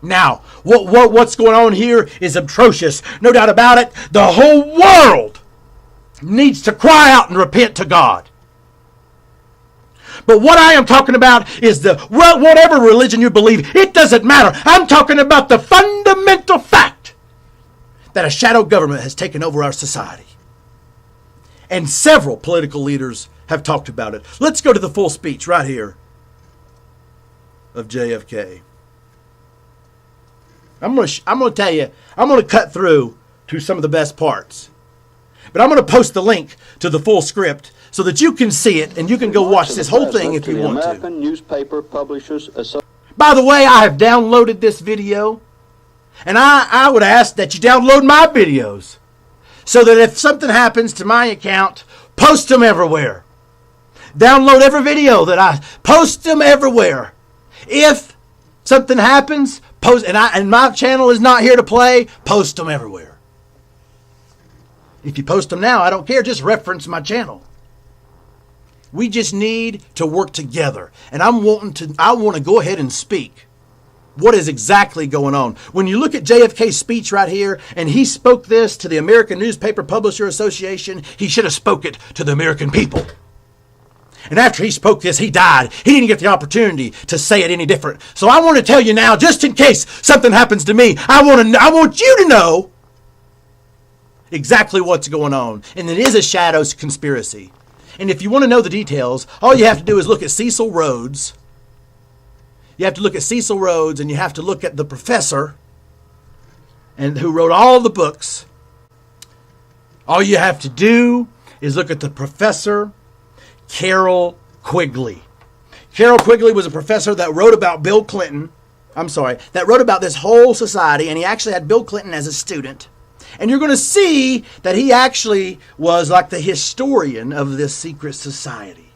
Now, what's going on here is atrocious. No doubt about it. The whole world needs to cry out and repent to God. But what I am talking about is whatever religion you believe, it doesn't matter. I'm talking about the fundamental fact that a shadow government has taken over our society. And several political leaders have talked about it. Let's go to the full speech right here of JFK. I'm going to tell you, I'm going to cut through to some of the best parts. But I'm going to post the link to the full script so that you can see it and you can go watch this whole thing if you want to. Newspaper Publishers By the way, I have downloaded this video, and I would ask that you download my videos so that if something happens to my account, post them everywhere. Download every video that I post them everywhere. If something happens, post, and my channel is not here to play, post them everywhere. If you post them now, I don't care. Just reference my channel. We just need to work together. And I want to go ahead and speak what is exactly going on. When you look at JFK's speech right here, and he spoke this to the American Newspaper Publisher Association, he should have spoke it to the American people. And after he spoke this, he died. He didn't get the opportunity to say it any different. So I want to tell you now, just in case something happens to me, I want you to know exactly what's going on. And it is a shadow conspiracy. And if you want to know the details, all you have to do is look at Cecil Rhodes. You have to look at Cecil Rhodes, and you have to look at the professor and who wrote all the books. All you have to do is look at the professor Carroll Quigley. Carroll Quigley was a professor that wrote about Bill Clinton. That wrote about this whole society, and he actually had Bill Clinton as a student. And you're going to see that he actually was like the historian of this secret society.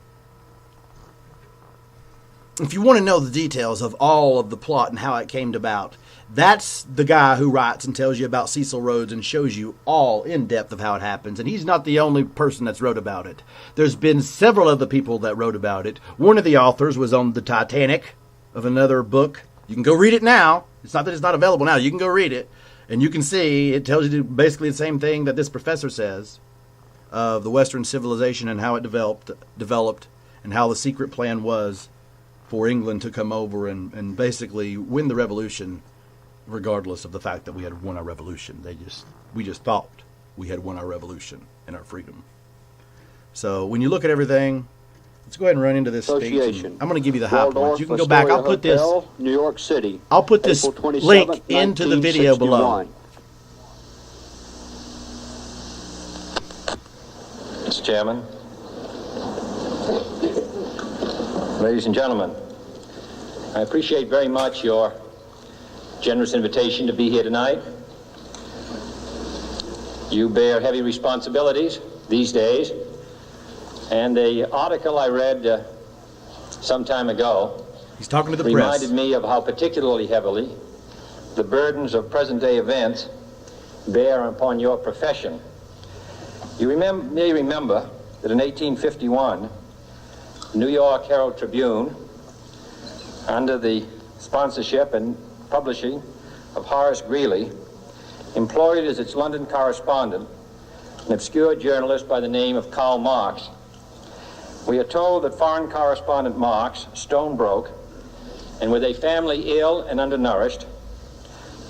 if you want to know the details of all of the plot and how it came about, that's the guy who writes and tells you about Cecil Rhodes and shows you all in depth of how it happens. And he's not the only person that's wrote about it. There's been several other people that wrote about it. One of the authors was on the Titanic of another book. You can go read it now. It's not that it's not available now. You can go read it. And you can see it tells you basically the same thing that this professor says of the Western civilization and how it developed and how the secret plan was for England to come over and basically win the revolution, regardless of the fact that we had won our revolution. We just thought we had won our revolution and our freedom. So when you look at everything, let's go ahead and run into this speech. I'm going to give you the high points. You can go back. I'll put this. New York City. I'll put this link into the video below. Mr. Chairman, ladies and gentlemen, I appreciate very much your generous invitation to be here tonight. You bear heavy responsibilities these days, and the article I read some time ago He's talking to the reminded press. me of how particularly heavily the burdens of present-day events bear upon your profession. You may remember that in 1851, the New York Herald Tribune, under the sponsorship and publishing of Horace Greeley, employed as its London correspondent an obscure journalist by the name of Karl Marx. We are told that foreign correspondent Marx, stone broke, and with a family ill and undernourished,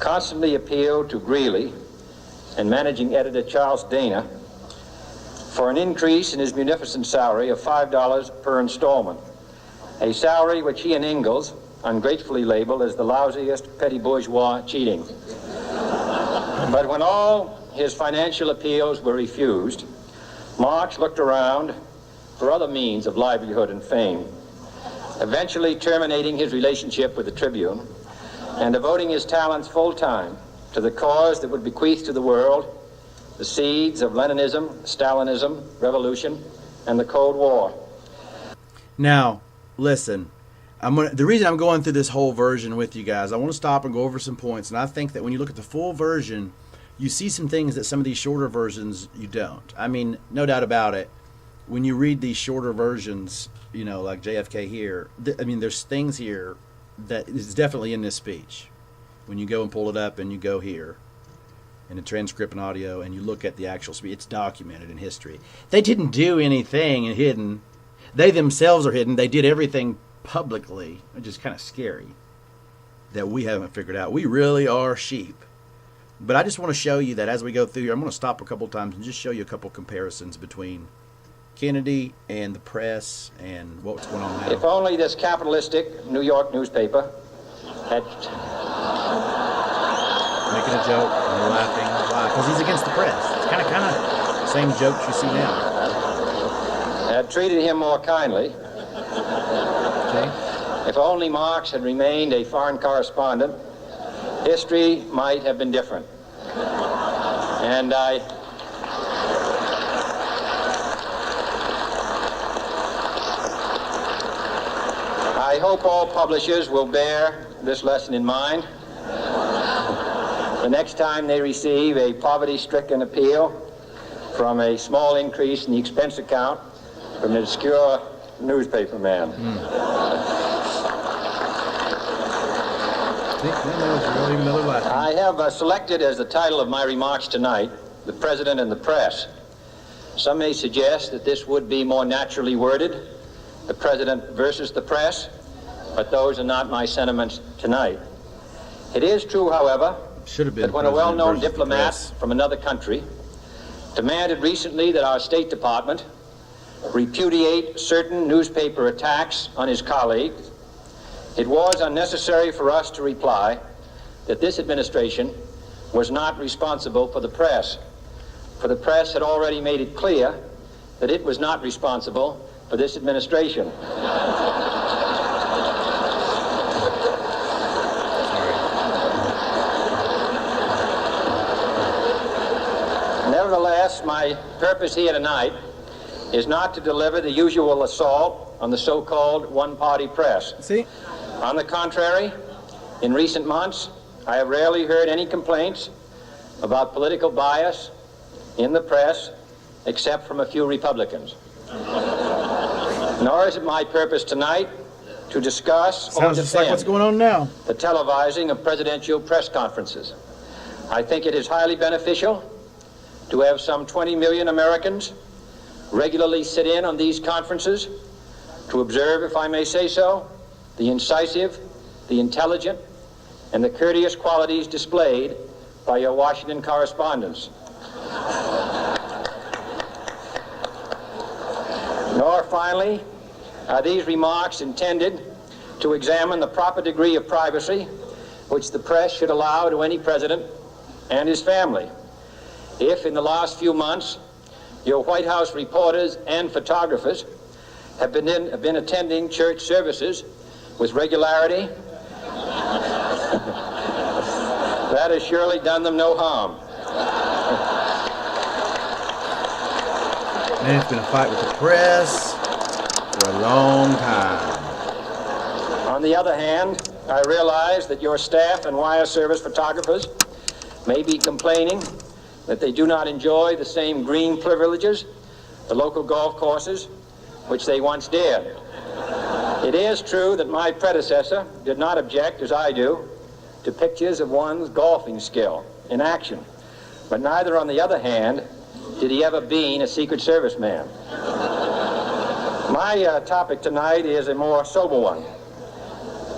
constantly appealed to Greeley and managing editor Charles Dana for an increase in his munificent salary of $5 per installment, a salary which he and Ingalls ungratefully labeled as the lousiest petty bourgeois cheating. But when all his financial appeals were refused, Marx looked around for other means of livelihood and fame, eventually terminating his relationship with the Tribune and devoting his talents full-time to the cause that would bequeath to the world the seeds of Leninism, Stalinism, revolution, and the Cold War. Now, listen, the reason I'm going through this whole version with you guys, I want to stop and go over some points, and I think that when you look at the full version, you see some things that some of these shorter versions you don't. I mean, no doubt about it. When you read these shorter versions, you know, like JFK here, I mean, there's things here that is definitely in this speech. When you go and pull it up and you go here, in a transcript and audio, and you look at the actual speech, it's documented in history. They didn't do anything hidden. They themselves are hidden. They did everything publicly, which is kind of scary that we haven't figured out. We really are sheep. But I just want to show you that as we go through here, I'm going to stop a couple times and just show you a couple comparisons between Kennedy and the press and what's going on now. If only this capitalistic New York newspaper had... Making a joke and they're laughing. Why? Because he's against the press. It's kind of same jokes you see now. had treated him more kindly. Okay. If only Marx had remained a foreign correspondent, history might have been different. And I hope all publishers will bear this lesson in mind the next time they receive a poverty-stricken appeal from a small increase in the expense account from an obscure newspaper man. I have selected as the title of my remarks tonight, The President and the Press. Some may suggest that this would be more naturally worded, the President versus the press, but those are not my sentiments tonight. It is true, however, that when a well-known diplomat from another country demanded recently that our State Department repudiate certain newspaper attacks on his colleagues, it was unnecessary for us to reply that this administration was not responsible for the press, for the press had already made it clear that it was not responsible for this administration. Nevertheless, my purpose here tonight is not to deliver the usual assault on the so-called one-party press. See? On the contrary, in recent months, I have rarely heard any complaints about political bias in the press, except from a few Republicans. Nor is it my purpose tonight to discuss Sounds just like what's going on now. the televising of presidential press conferences. I think it is highly beneficial to have some 20 million Americans regularly sit in on these conferences to observe, if I may say so, the incisive, the intelligent, and the courteous qualities displayed by your Washington correspondents. Nor, finally, are these remarks intended to examine the proper degree of privacy which the press should allow to any president and his family. If, in the last few months, your White House reporters and photographers have been attending church services with regularity, that has surely done them no harm. Man, it's been a fight with the press for a long time. On the other hand, I realize that your staff and wire service photographers may be complaining that they do not enjoy the same green privileges, the local golf courses, which they once did. It is true that my predecessor did not object, as I do, to pictures of one's golfing skill in action. But neither, on the other hand, did he ever be a Secret Service man. My topic tonight is a more sober one,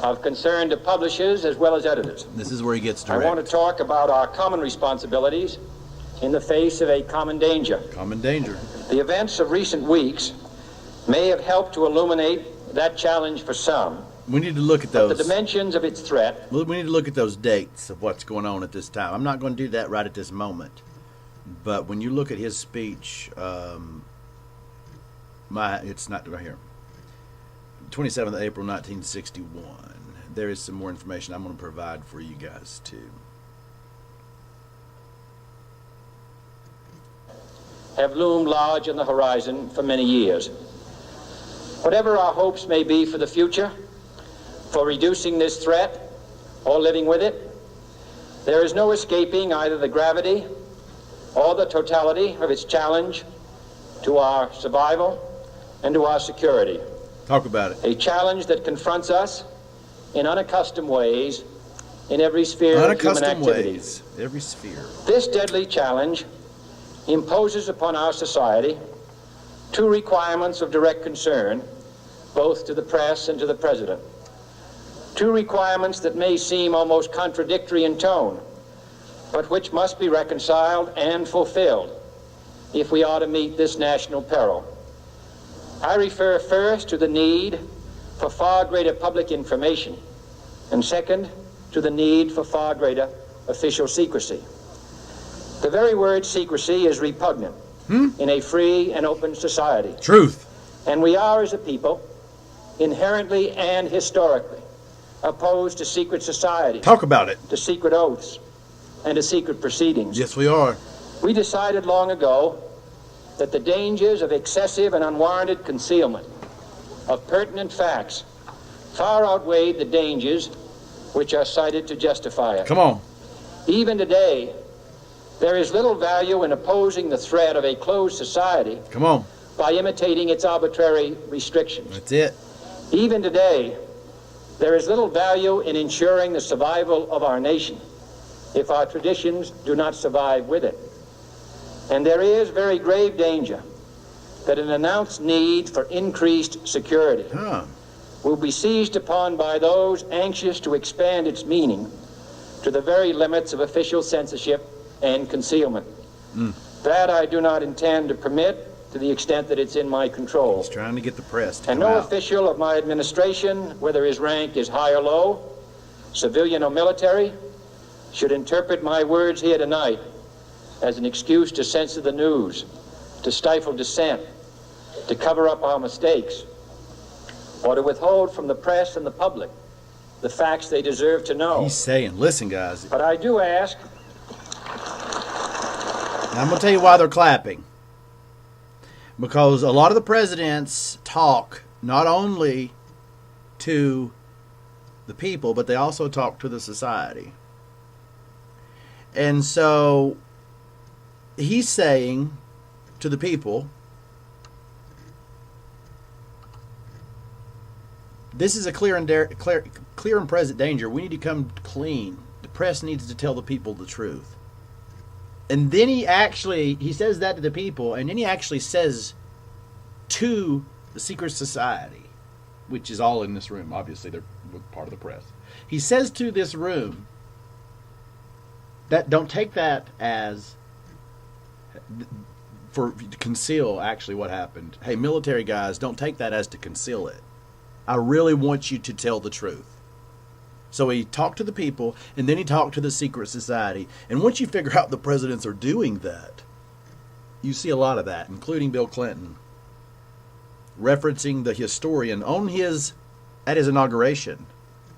of concern to publishers as well as editors. This is where he gets direct. I want to talk about our common responsibilities in the face of a common danger. Common danger. The events of recent weeks may have helped to illuminate that challenge for some. We need to look at those. But the dimensions of its threat. We need to look at those dates of what's going on at this time. I'm not going to do that right at this moment. But when you look at his speech, it's not right here. 27th of April, 1961. There is some more information I'm going to provide for you guys, too. Have loomed large on the horizon for many years. Whatever our hopes may be for the future, for reducing this threat or living with it, there is no escaping either the gravity or the totality of its challenge to our survival and to our security. Talk about it. A challenge that confronts us in unaccustomed ways in every sphere of human activity. Every sphere. This deadly challenge imposes upon our society two requirements of direct concern, both to the press and to the president. Two requirements that may seem almost contradictory in tone, but which must be reconciled and fulfilled if we are to meet this national peril. I refer first to the need for far greater public information, and second, to the need for far greater official secrecy. The very word secrecy is repugnant in a free and open society. Truth. And we are, as a people, inherently and historically opposed to secret societies. Talk about it. To secret oaths and to secret proceedings. Yes, we are. We decided long ago that the dangers of excessive and unwarranted concealment of pertinent facts far outweighed the dangers which are cited to justify it. Come on. Even today, there is little value in opposing the threat of a closed society. Come on. By imitating its arbitrary restrictions. That's it. Even today, there is little value in ensuring the survival of our nation if our traditions do not survive with it. And there is very grave danger that an announced need for increased security will be seized upon by those anxious to expand its meaning to the very limits of official censorship and concealment. That I do not intend to permit to the extent that it's in my control. He's trying to get the press to and come no out. official of my administration, whether his rank is high or low, civilian or military, should interpret my words here tonight as an excuse to censor the news, to stifle dissent, to cover up our mistakes, or to withhold from the press and the public the facts they deserve to know. He's saying, listen, guys. But I do ask. I'm going to tell you why they're clapping. Because a lot of the presidents talk not only to the people, but they also talk to the society. And so he's saying to the people, this is a clear and present danger. We need to come clean. The press needs to tell the people the truth. And then he says that to the people, and then he actually says to the secret society, which is all in this room. Obviously, they're part of the press. He says to this room, that don't take that as to conceal actually what happened. Hey, military guys, don't take that as to conceal it. I really want you to tell the truth. So he talked to the people, and then he talked to the secret society. And once you figure out the presidents are doing that, you see a lot of that, including Bill Clinton, referencing the historian at his inauguration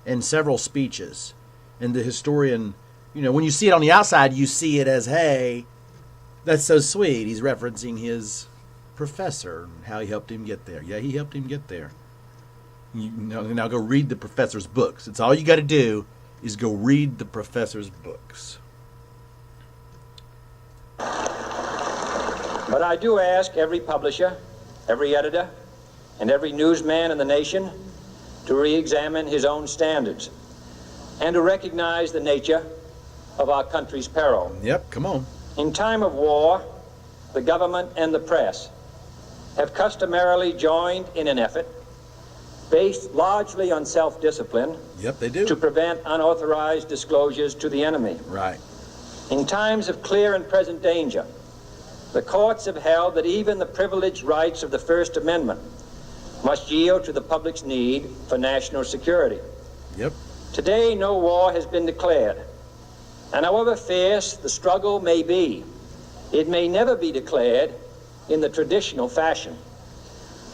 in several speeches. And the historian, when you see it on the outside, you see it as, hey, that's so sweet. He's referencing his professor and how he helped him get there. Yeah, he helped him get there. Now go read the professor's books. It's all you got to do is go read the professor's books. But I do ask every publisher, every editor, and every newsman in the nation to re-examine his own standards and to recognize the nature of our country's peril. Yep, come on. In time of war, the government and the press have customarily joined in an effort based largely on self-discipline. Yep, they do. To prevent unauthorized disclosures to the enemy. Right. In times of clear and present danger, the courts have held that even the privileged rights of the First Amendment must yield to the public's need for national security. Yep. Today, no war has been declared. And however fierce the struggle may be, it may never be declared in the traditional fashion.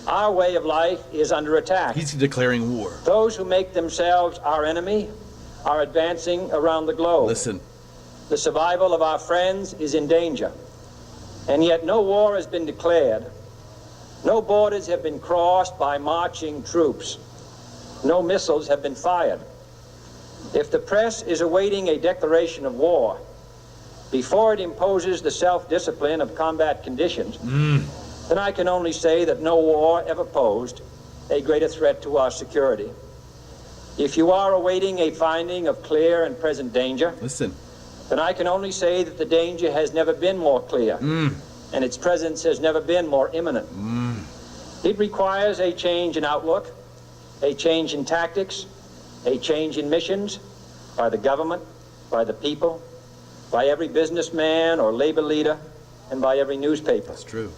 Our way of life is under attack. He's declaring war. Those who make themselves our enemy are advancing around the globe. Listen. The survival of our friends is in danger. And yet no war has been declared. No borders have been crossed by marching troops. No missiles have been fired. If the press is awaiting a declaration of war before it imposes the self-discipline of combat conditions, then I can only say that no war ever posed a greater threat to our security. If you are awaiting a finding of clear and present danger, listen, then I can only say that the danger has never been more clear, and its presence has never been more imminent. It requires a change in outlook, a change in tactics, a change in missions by the government, by the people, by every businessman or labor leader, and by every newspaper. That's true.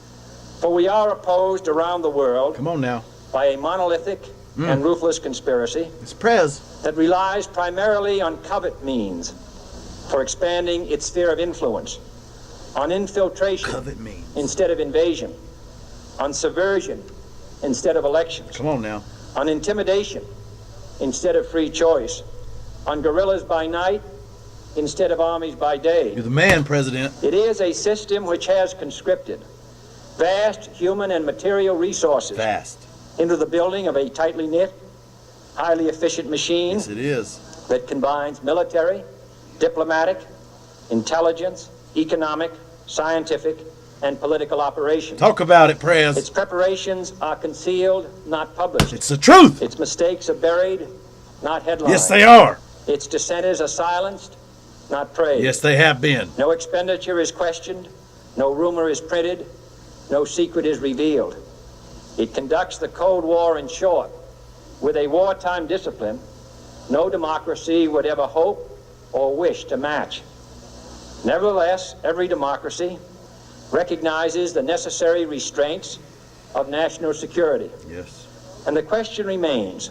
For we are opposed around the world. Come on now. By a monolithic and ruthless conspiracy. It's Prez. That relies primarily on covert means for expanding its sphere of influence, on infiltration instead of invasion, on subversion instead of elections. Come on now. On intimidation instead of free choice, on guerrillas by night instead of armies by day. You're the man, President. It is a system which has conscripted vast human and material resources into the building of a tightly knit, highly efficient machine. Yes, it is. That combines military, diplomatic, intelligence, economic, scientific, and political operations. Talk about it, Prez. Its preparations are concealed, not published. It's the truth. Its mistakes are buried, not headlined. Yes, they are. Its dissenters are silenced, not praised. Yes, they have been. No expenditure is questioned, no rumor is printed, no secret is revealed. It conducts the Cold War, in short, with a wartime discipline no democracy would ever hope or wish to match. Nevertheless, every democracy recognizes the necessary restraints of national security. Yes. And the question remains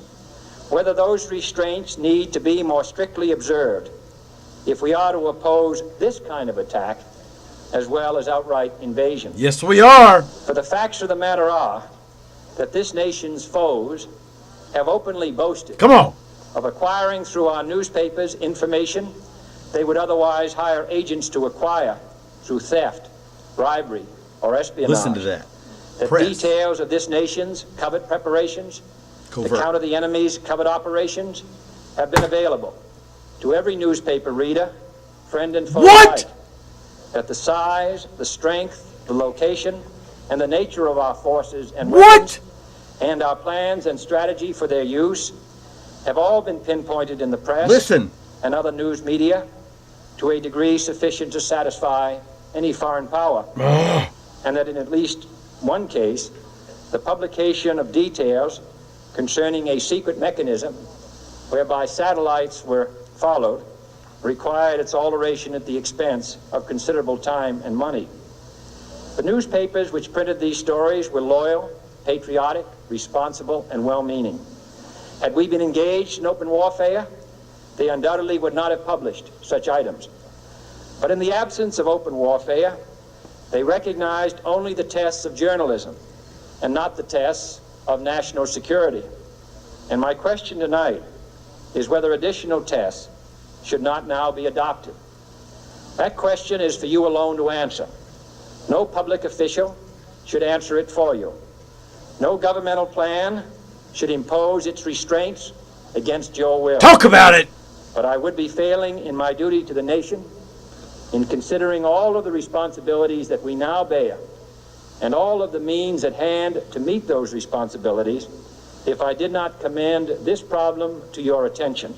whether those restraints need to be more strictly observed if we are to oppose this kind of attack as well as outright invasion. Yes, we are. For the facts of the matter are that this nation's foes have openly boasted of acquiring through our newspapers information they would otherwise hire agents to acquire through theft, bribery, or espionage. Listen to that. that details of this nation's covert preparations, to counter the enemy's covert operations, have been available to every newspaper reader, friend and foe alike. That the size, the strength, the location, and the nature of our forces and weapons, and our plans and strategy for their use have all been pinpointed in the press and other news media to a degree sufficient to satisfy any foreign power. And that in at least one case, the publication of details concerning a secret mechanism whereby satellites were followed required its alteration at the expense of considerable time and money. The newspapers which printed these stories were loyal, patriotic, responsible, and well-meaning. Had we been engaged in open warfare, they undoubtedly would not have published such items. But in the absence of open warfare, they recognized only the tests of journalism and not the tests of national security. And my question tonight is whether additional tests should not now be adopted. That question is for you alone to answer. No public official should answer it for you. No governmental plan should impose its restraints against your will. Talk about it! But I would be failing in my duty to the nation in considering all of the responsibilities that we now bear and all of the means at hand to meet those responsibilities if I did not commend this problem to your attention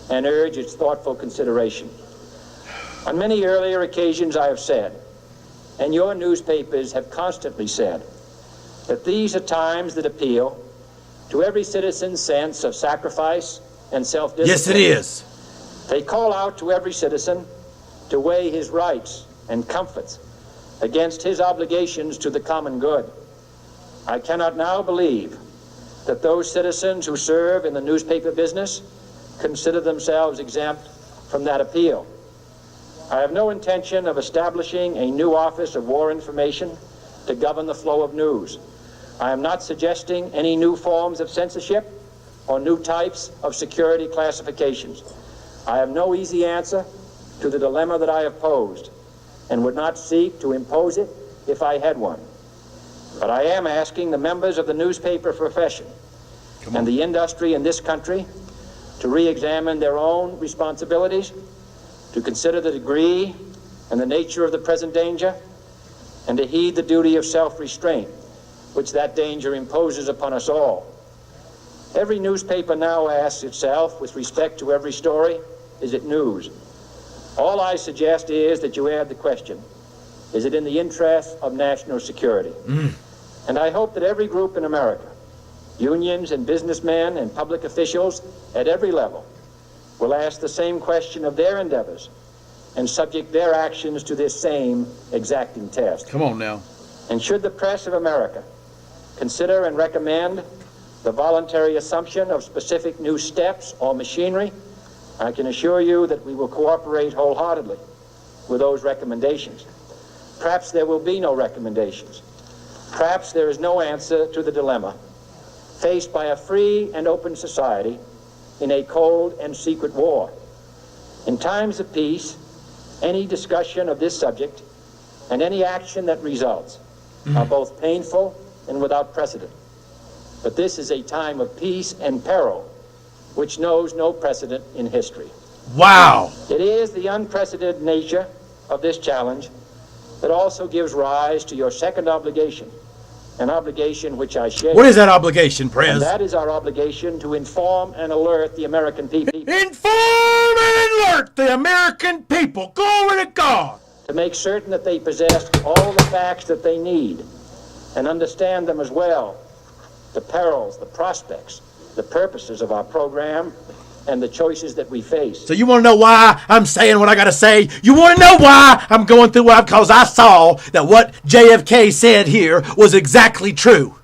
and urge its thoughtful consideration. On many earlier occasions I have said, and your newspapers have constantly said, that these are times that appeal to every citizen's sense of sacrifice and self-discipline. Yes, it is. They call out to every citizen to weigh his rights and comforts against his obligations to the common good. I cannot now believe that those citizens who serve in the newspaper business consider themselves exempt from that appeal. I have no intention of establishing a new Office of War Information to govern the flow of news. I am not suggesting any new forms of censorship or new types of security classifications. I have no easy answer to the dilemma that I have posed and would not seek to impose it if I had one. But I am asking the members of the newspaper profession and the industry in this country to re-examine their own responsibilities, to consider the degree and the nature of the present danger, and to heed the duty of self-restraint, which that danger imposes upon us all. Every newspaper now asks itself, with respect to every story, is it news? All I suggest is that you add the question, is it in the interest of national security? And I hope that every group in America, unions and businessmen and public officials at every level, will ask the same question of their endeavors and subject their actions to this same exacting test. Come on now. And should the press of America consider and recommend the voluntary assumption of specific new steps or machinery, I can assure you that we will cooperate wholeheartedly with those recommendations. Perhaps there will be no recommendations. Perhaps there is no answer to the dilemma faced by a free and open society in a cold and secret war. In times of peace, any discussion of this subject and any action that results are both painful and without precedent. But this is a time of peace and peril which knows no precedent in history. Wow! It is the unprecedented nature of this challenge that also gives rise to your second obligation, an obligation which I share. What is that obligation, Prez? And that is our obligation to inform and alert the American people. Inform and alert the American people. Glory to God! To make certain that they possess all the facts that they need and understand them as well, the perils, the prospects, the purposes of our program, and the choices that we face. So you want to know why I'm saying what I got to say? You want to know why I'm going through what? Because I saw that what JFK said here was exactly true.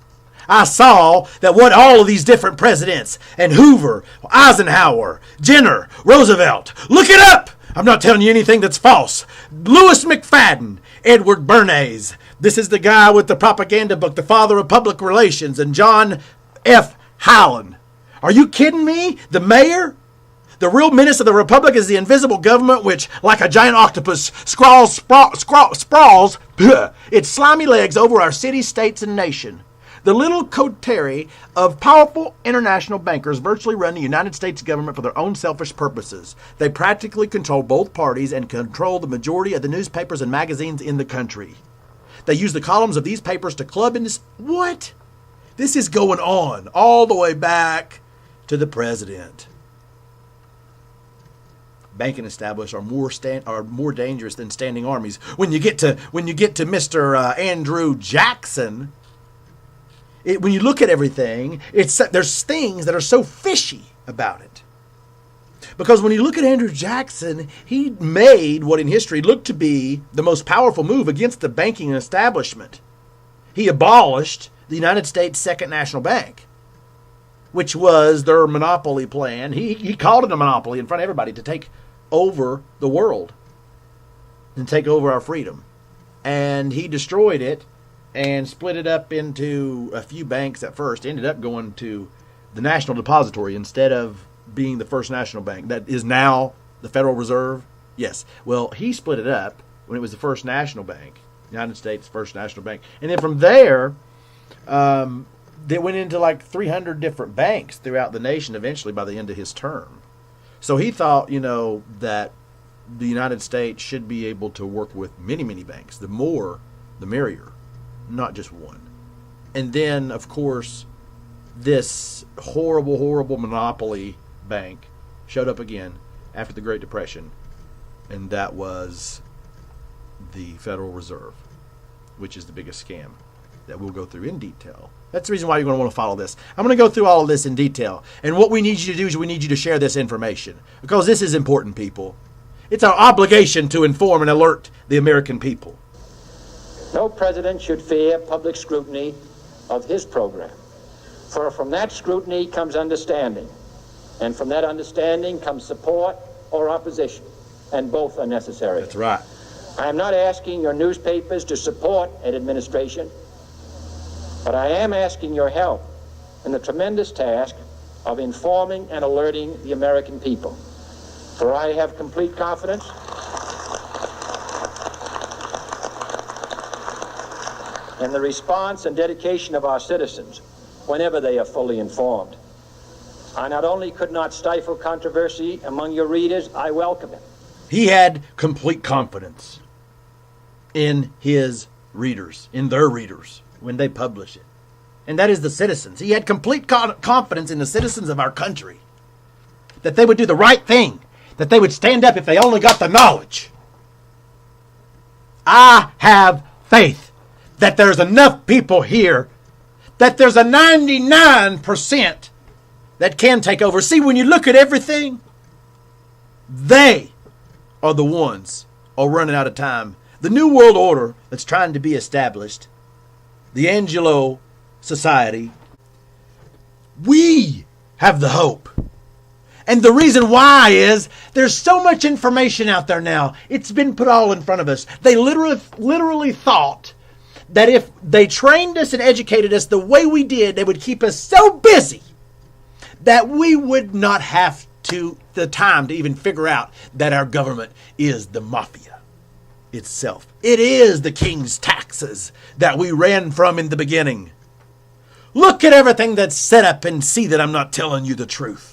I saw that what all of these different presidents, and Hoover, Eisenhower, Jenner, Roosevelt, look it up! I'm not telling you anything that's false. Louis McFadden, Edward Bernays, this is the guy with the propaganda book, the father of public relations, and John F. Howland. Are you kidding me? The mayor? The real menace of the republic is the invisible government which, like a giant octopus, sprawls its slimy legs over our cities, states, and nation. The little coterie of powerful international bankers virtually run the United States government for their own selfish purposes. They practically control both parties and control the majority of the newspapers and magazines in the country. They use the columns of these papers to club in this. What? This is going on all the way back to the president. Banking establishments are more dangerous than standing armies. When you get to Mr. Andrew Jackson, when you look at everything, there's things that are so fishy about it. Because when you look at Andrew Jackson, he made what in history looked to be the most powerful move against the banking establishment. He abolished the United States Second National Bank, which was their monopoly plan. He called it a monopoly in front of everybody to take over the world and take over our freedom. And he destroyed it and split it up into a few banks at first. Ended up going to the National Depository instead of being the First National Bank. That is now the Federal Reserve. Yes. Well, he split it up when it was the First National Bank, United States First National Bank. And then from there, they went into like 300 different banks throughout the nation eventually by the end of his term. So he thought, that the United States should be able to work with many, many banks. The more, the merrier. Not just one. And then, of course, this horrible, horrible monopoly bank showed up again after the Great Depression. And that was the Federal Reserve, which is the biggest scam that we'll go through in detail. That's the reason why you're going to want to follow this. I'm going to go through all of this in detail. And what we need you to do is we need you to share this information. Because this is important, people. It's our obligation to inform and alert the American people. No president should fear public scrutiny of his program. For from that scrutiny comes understanding. And from that understanding comes support or opposition. And both are necessary. That's right. I am not asking your newspapers to support an administration, but I am asking your help in the tremendous task of informing and alerting the American people. For I have complete confidence in the response and dedication of our citizens whenever they are fully informed. I not only could not stifle controversy among your readers, I welcome it. He had complete confidence in his readers, in their readers, when they publish it. And that is the citizens. He had complete confidence in the citizens of our country. That they would do the right thing. That they would stand up if they only got the knowledge. I have faith that there's enough people here, that there's a 99% that can take over. See, when you look at everything, they are the ones are running out of time. The New World Order that's trying to be established, the Angelo Society, we have the hope. And the reason why is there's so much information out there now. It's been put all in front of us. They literally thought that if they trained us and educated us the way we did, they would keep us so busy that we would not have the time to even figure out that our government is the mafia itself. It is the king's taxes that we ran from in the beginning. Look at everything that's set up and see that I'm not telling you the truth.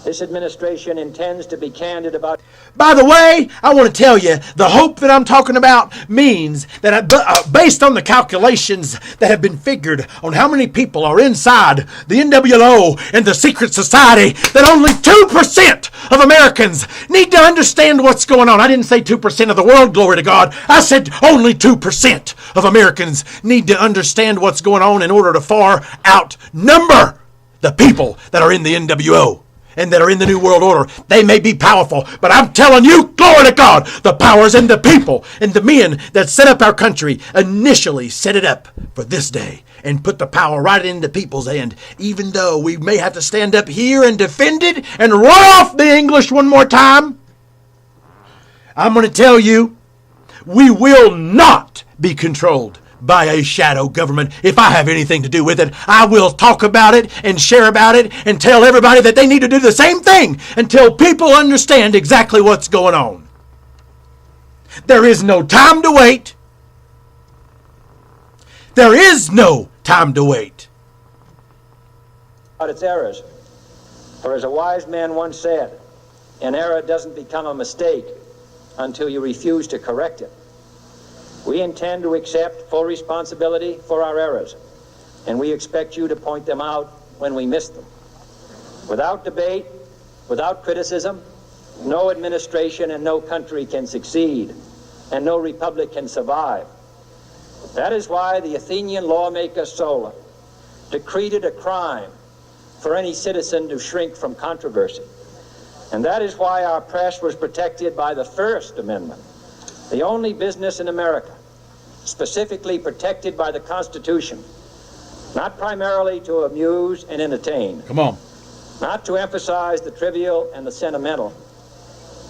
This administration intends to be candid about... By the way, I want to tell you, the hope that I'm talking about means that based on the calculations that have been figured on how many people are inside the NWO and the secret society, that only 2% of Americans need to understand what's going on. I didn't say 2% of the world, glory to God. I said only 2% of Americans need to understand what's going on in order to far outnumber the people that are in the NWO. And that are in the New World Order. They may be powerful, but I'm telling you, glory to God, the power's in the people. And the men that set up our country initially set it up for this day and put the power right into people's hand. Even though we may have to stand up here and defend it and run off the English one more time, I'm going to tell you, we will not be controlled by a shadow government. If I have anything to do with it, I will talk about it and share about it and tell everybody that they need to do the same thing until people understand exactly what's going on. There is no time to wait. There is no time to wait. About its errors. For as a wise man once said, an error doesn't become a mistake until you refuse to correct it. We intend to accept full responsibility for our errors, and we expect you to point them out when we miss them. Without debate, without criticism, no administration and no country can succeed, and no republic can survive. That is why the Athenian lawmaker Solon decreed it a crime for any citizen to shrink from controversy. And that is why our press was protected by the First Amendment, the only business in America specifically protected by the Constitution, not primarily to amuse and entertain. Come on. Not to emphasize the trivial and the sentimental,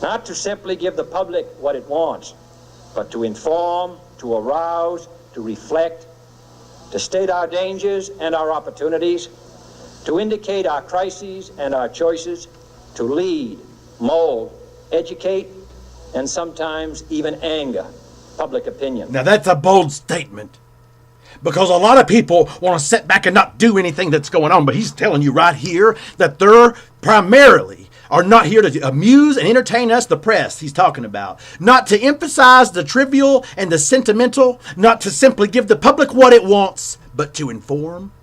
not to simply give the public what it wants, but to inform, to arouse, to reflect, to state our dangers and our opportunities, to indicate our crises and our choices, to lead, mold, educate, and sometimes even anger public opinion. Now that's a bold statement, because a lot of people want to sit back and not do anything that's going on, but he's telling you right here that they're primarily are not here to amuse and entertain us, the press he's talking about. Not to emphasize the trivial and the sentimental, not to simply give the public what it wants, but to inform,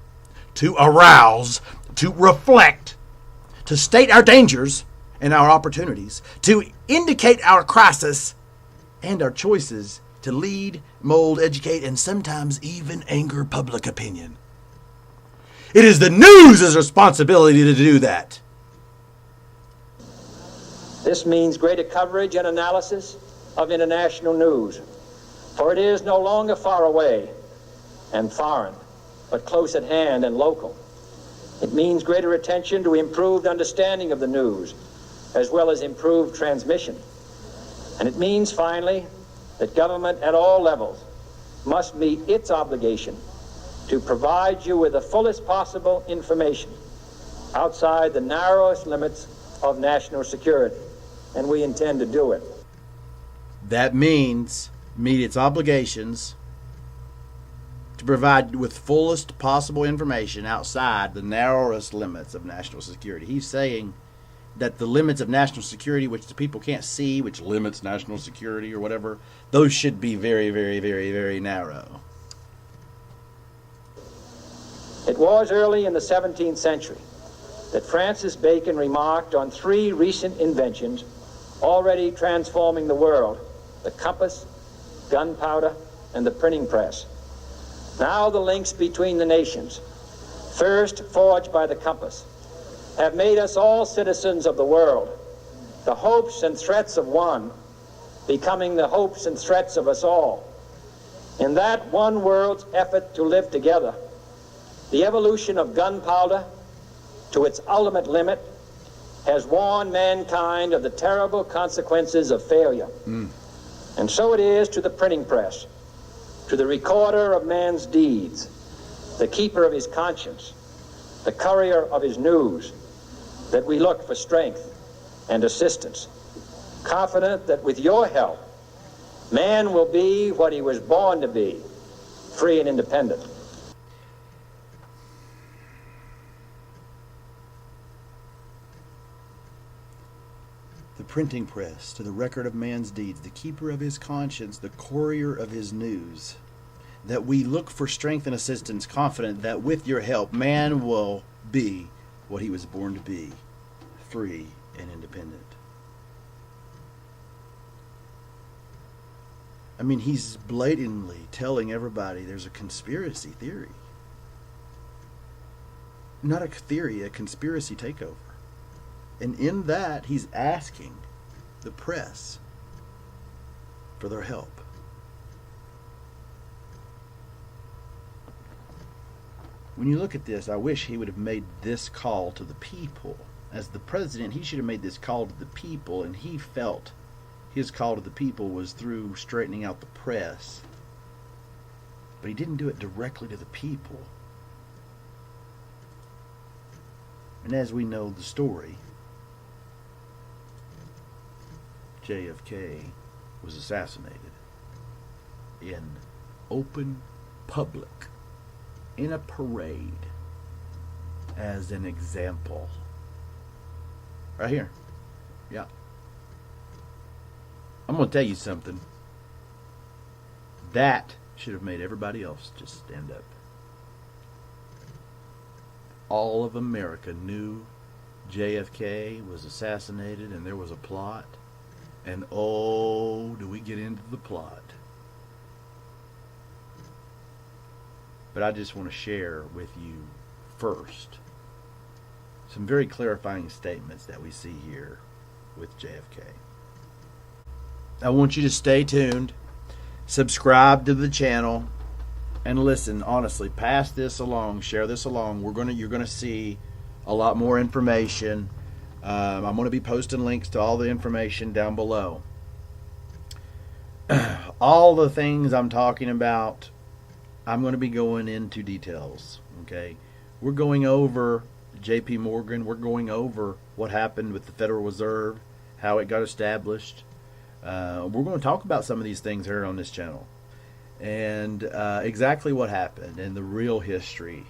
to arouse, to reflect, to state our dangers and our opportunities, to indicate our crisis and our choices, to lead, mold, educate, and sometimes even anger public opinion. It is the news' responsibility to do that. This means greater coverage and analysis of international news, for it is no longer far away and foreign, but close at hand and local. It means greater attention to improved understanding of the news, as well as improved transmission. And it means, finally, that government at all levels must meet its obligation to provide you with the fullest possible information outside the narrowest limits of national security. And we intend to do it. That means meet its obligations to provide with fullest possible information outside the narrowest limits of national security. He's saying that the limits of national security, which the people can't see, which limits national security or whatever, those should be very, very, very, very narrow. It was early in the 17th century that Francis Bacon remarked on three recent inventions already transforming the world: the compass, gunpowder, and the printing press. Now the links between the nations, first forged by the compass, have made us all citizens of the world, the hopes and threats of one becoming the hopes and threats of us all. In that one world's effort to live together, the evolution of gunpowder to its ultimate limit has warned mankind of the terrible consequences of failure. And so it is to the printing press, to the recorder of man's deeds, the keeper of his conscience, the courier of his news, that we look for strength and assistance, confident that with your help, man will be what he was born to be, free and independent. The printing press, to the record of man's deeds, the keeper of his conscience, the courier of his news, that we look for strength and assistance, confident that with your help, man will be what he was born to be, free and independent. I mean, he's blatantly telling everybody there's a conspiracy theory. Not a theory, a conspiracy takeover. And in that, he's asking the press for their help. When you look at this, I wish he would have made this call to the people. As the president, he should have made this call to the people, and he felt his call to the people was through straightening out the press. But he didn't do it directly to the people. And as we know the story, JFK was assassinated in open public, in a parade, as an example. Right here. Yeah. I'm going to tell you something. That should have made everybody else just stand up. All of America knew JFK was assassinated and there was a plot. And oh, do we get into the plot. But I just want to share with you first some very clarifying statements that we see here with JFK. I want you to stay tuned, subscribe to the channel, and listen. Honestly, pass this along, share this along. You're gonna see a lot more information. I'm going to be posting links to all the information down below. All the things I'm talking about, I'm going to be going into details. Okay, we're going over J.P. Morgan. We're going over what happened with the Federal Reserve, how it got established. We're going to talk about some of these things here on this channel, and exactly what happened and the real history.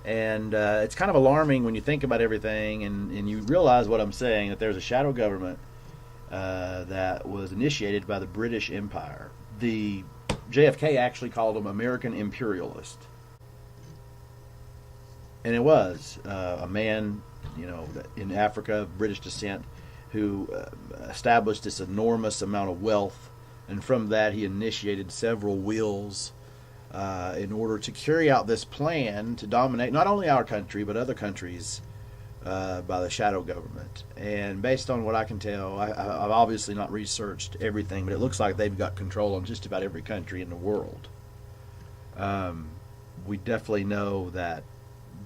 And it's kind of alarming when you think about everything and you realize what I'm saying, that there's a shadow government that was initiated by the British Empire. The JFK actually called them American imperialist. And it was a man, in Africa of British descent who established this enormous amount of wealth. And from that he initiated several wills in order to carry out this plan to dominate not only our country but other countries by the shadow government. And based on what I can tell, I've obviously not researched everything, but it looks like they've got control on just about every country in the world. We definitely know that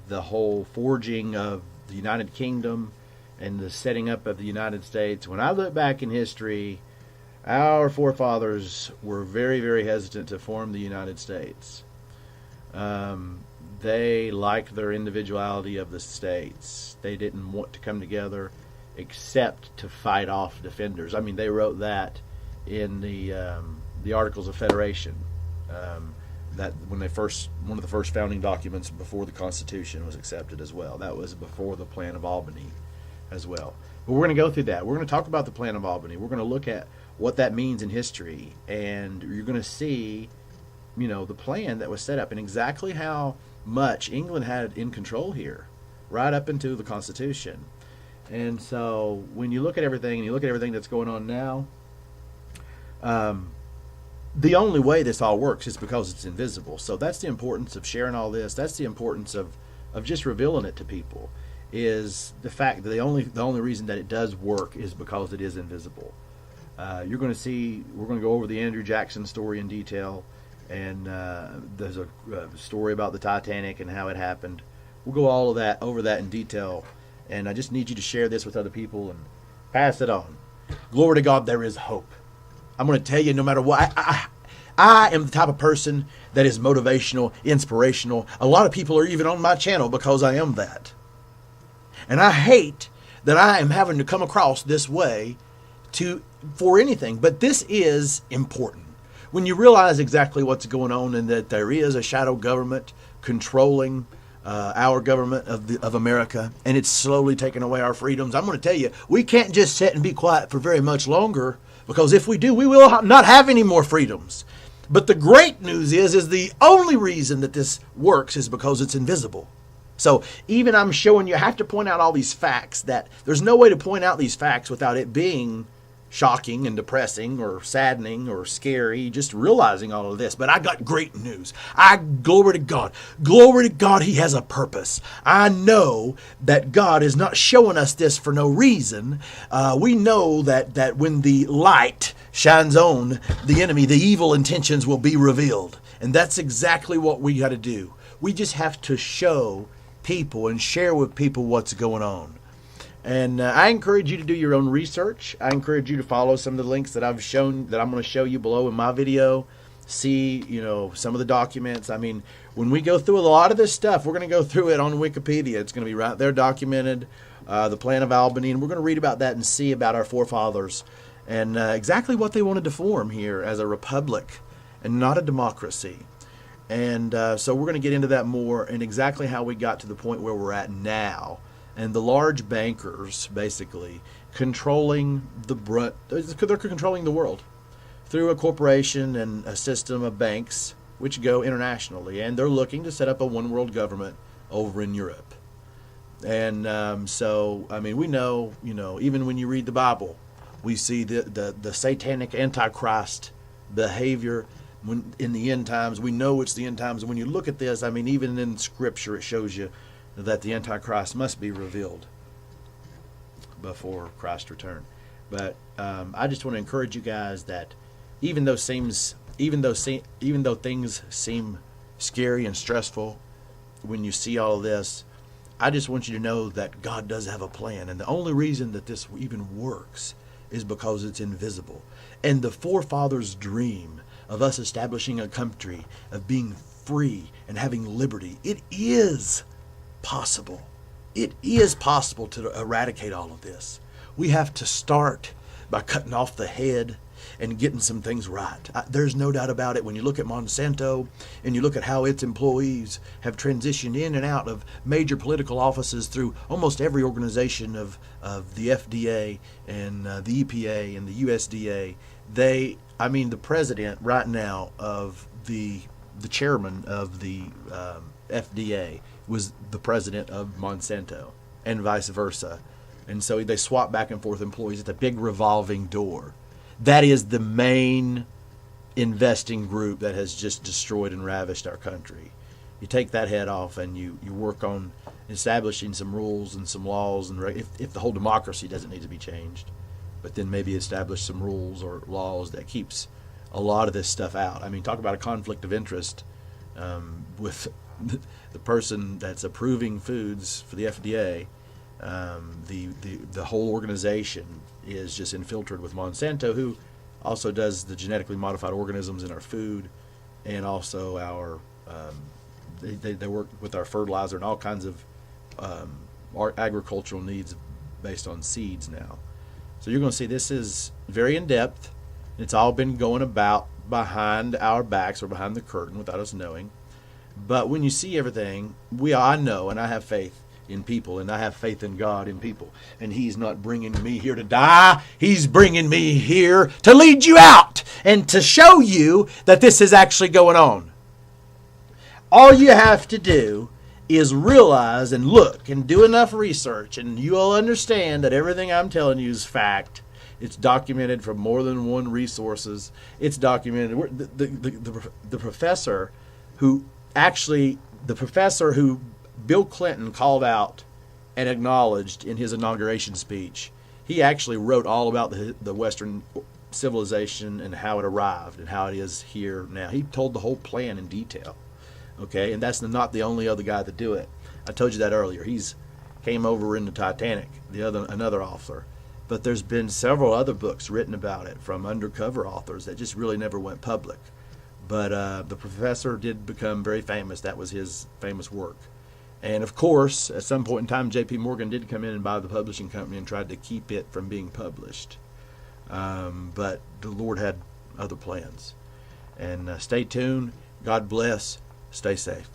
the whole forging of the United Kingdom and the setting up of the United States, when I look back in history, our forefathers were very, very hesitant to form the United States. They liked their individuality of the states. They didn't want to come together except to fight off defenders. I mean, they wrote that in the Articles of Federation. That one of the first founding documents before the Constitution was accepted as well. That was before the Plan of Albany as well. But we're going to go through that. We're going to talk about the Plan of Albany. We're going to look at what that means in history, and you're going to see, the plan that was set up and exactly how much England had in control here, right up into the Constitution. And so when you look at everything, and you look at everything that's going on now, the only way this all works is because it's invisible. So that's the importance of sharing all this. That's the importance of just revealing it to people, is the fact that the only reason that it does work is because it is invisible. You're going to see, we're going to go over the Andrew Jackson story in detail, and there's a story about the Titanic and how it happened. We'll go over that in detail, and I just need you to share this with other people and pass it on. Glory to God, there is hope. I'm going to tell you, no matter what, I am the type of person that is motivational, inspirational. A lot of people are even on my channel because I am that. And I hate that I am having to come across this way for anything, but this is important. When you realize exactly what's going on and that there is a shadow government controlling our government of America, and it's slowly taking away our freedoms, I'm going to tell you, we can't just sit and be quiet for very much longer, because if we do, we will not have any more freedoms. But the great news is the only reason that this works is because it's invisible. So even I'm showing you, I have to point out all these facts, that there's no way to point out these facts without it being shocking and depressing or saddening or scary, just realizing all of this. But I got great news. Glory to God. Glory to God, He has a purpose. I know that God is not showing us this for no reason. We know that when the light shines on the enemy, the evil intentions will be revealed. And that's exactly what we got to do. We just have to show people and share with people what's going on. And I encourage you to do your own research. I encourage you to follow some of the links that I've shown, that I'm going to show you below in my video. See, some of the documents. I mean, when we go through a lot of this stuff, we're going to go through it on Wikipedia. It's going to be right there documented, the Plan of Albany, and we're going to read about that and see about our forefathers and exactly what they wanted to form here as a republic and not a democracy. And so we're going to get into that more and exactly how we got to the point where we're at now. And the large bankers basically controlling they're controlling the world through a corporation and a system of banks which go internationally. And they're looking to set up a one world government over in Europe. And so, I mean, we know, even when you read the Bible, we see the satanic antichrist behavior in the end times. We know it's the end times. And when you look at this, I mean, even in Scripture, it shows you that the Antichrist must be revealed before Christ's return. But I just want to encourage you guys that even though things seem scary and stressful when you see all of this, I just want you to know that God does have a plan. And the only reason that this even works is because it's invisible. And the forefathers' dream of us establishing a country, of being free and having liberty, it is possible. It is possible to eradicate all of this. We have to start by cutting off the head and getting some things right. There's no doubt about it. When you look at Monsanto and you look at how its employees have transitioned in and out of major political offices through almost every organization of the FDA and the EPA and the USDA, the president right now of the chairman of the FDA was the president of Monsanto and vice versa. And so they swap back and forth employees at the big revolving door. That is the main investing group that has just destroyed and ravished our country. You take that head off and you work on establishing some rules and some laws, and if the whole democracy doesn't need to be changed, but then maybe establish some rules or laws that keeps a lot of this stuff out. I mean, talk about a conflict of interest with the person that's approving foods for the FDA. The whole organization is just infiltrated with Monsanto, who also does the genetically modified organisms in our food, and also our they work with our fertilizer and all kinds of our agricultural needs based on seeds now. So you're going to see this is very in depth. It's all been going about behind our backs or behind the curtain without us knowing. But when you see everything, I know, and I have faith in people, and I have faith in God in people. And He's not bringing me here to die. He's bringing me here to lead you out and to show you that this is actually going on. All you have to do is realize and look and do enough research, and you'll understand that everything I'm telling you is fact. It's documented from more than one resources. It's documented. The professor who Bill Clinton called out and acknowledged in his inauguration speech, he actually wrote all about the Western civilization and how it arrived and how it is here now. He told the whole plan in detail. Okay, and that's not the only other guy to do it. I told you that earlier. He's came over in the Titanic, another author. But there's been several other books written about it from undercover authors that just really never went public. But the professor did become very famous. That was his famous work. And of course, at some point in time, J.P. Morgan did come in and buy the publishing company and tried to keep it from being published. But the Lord had other plans. And stay tuned. God bless. Stay safe.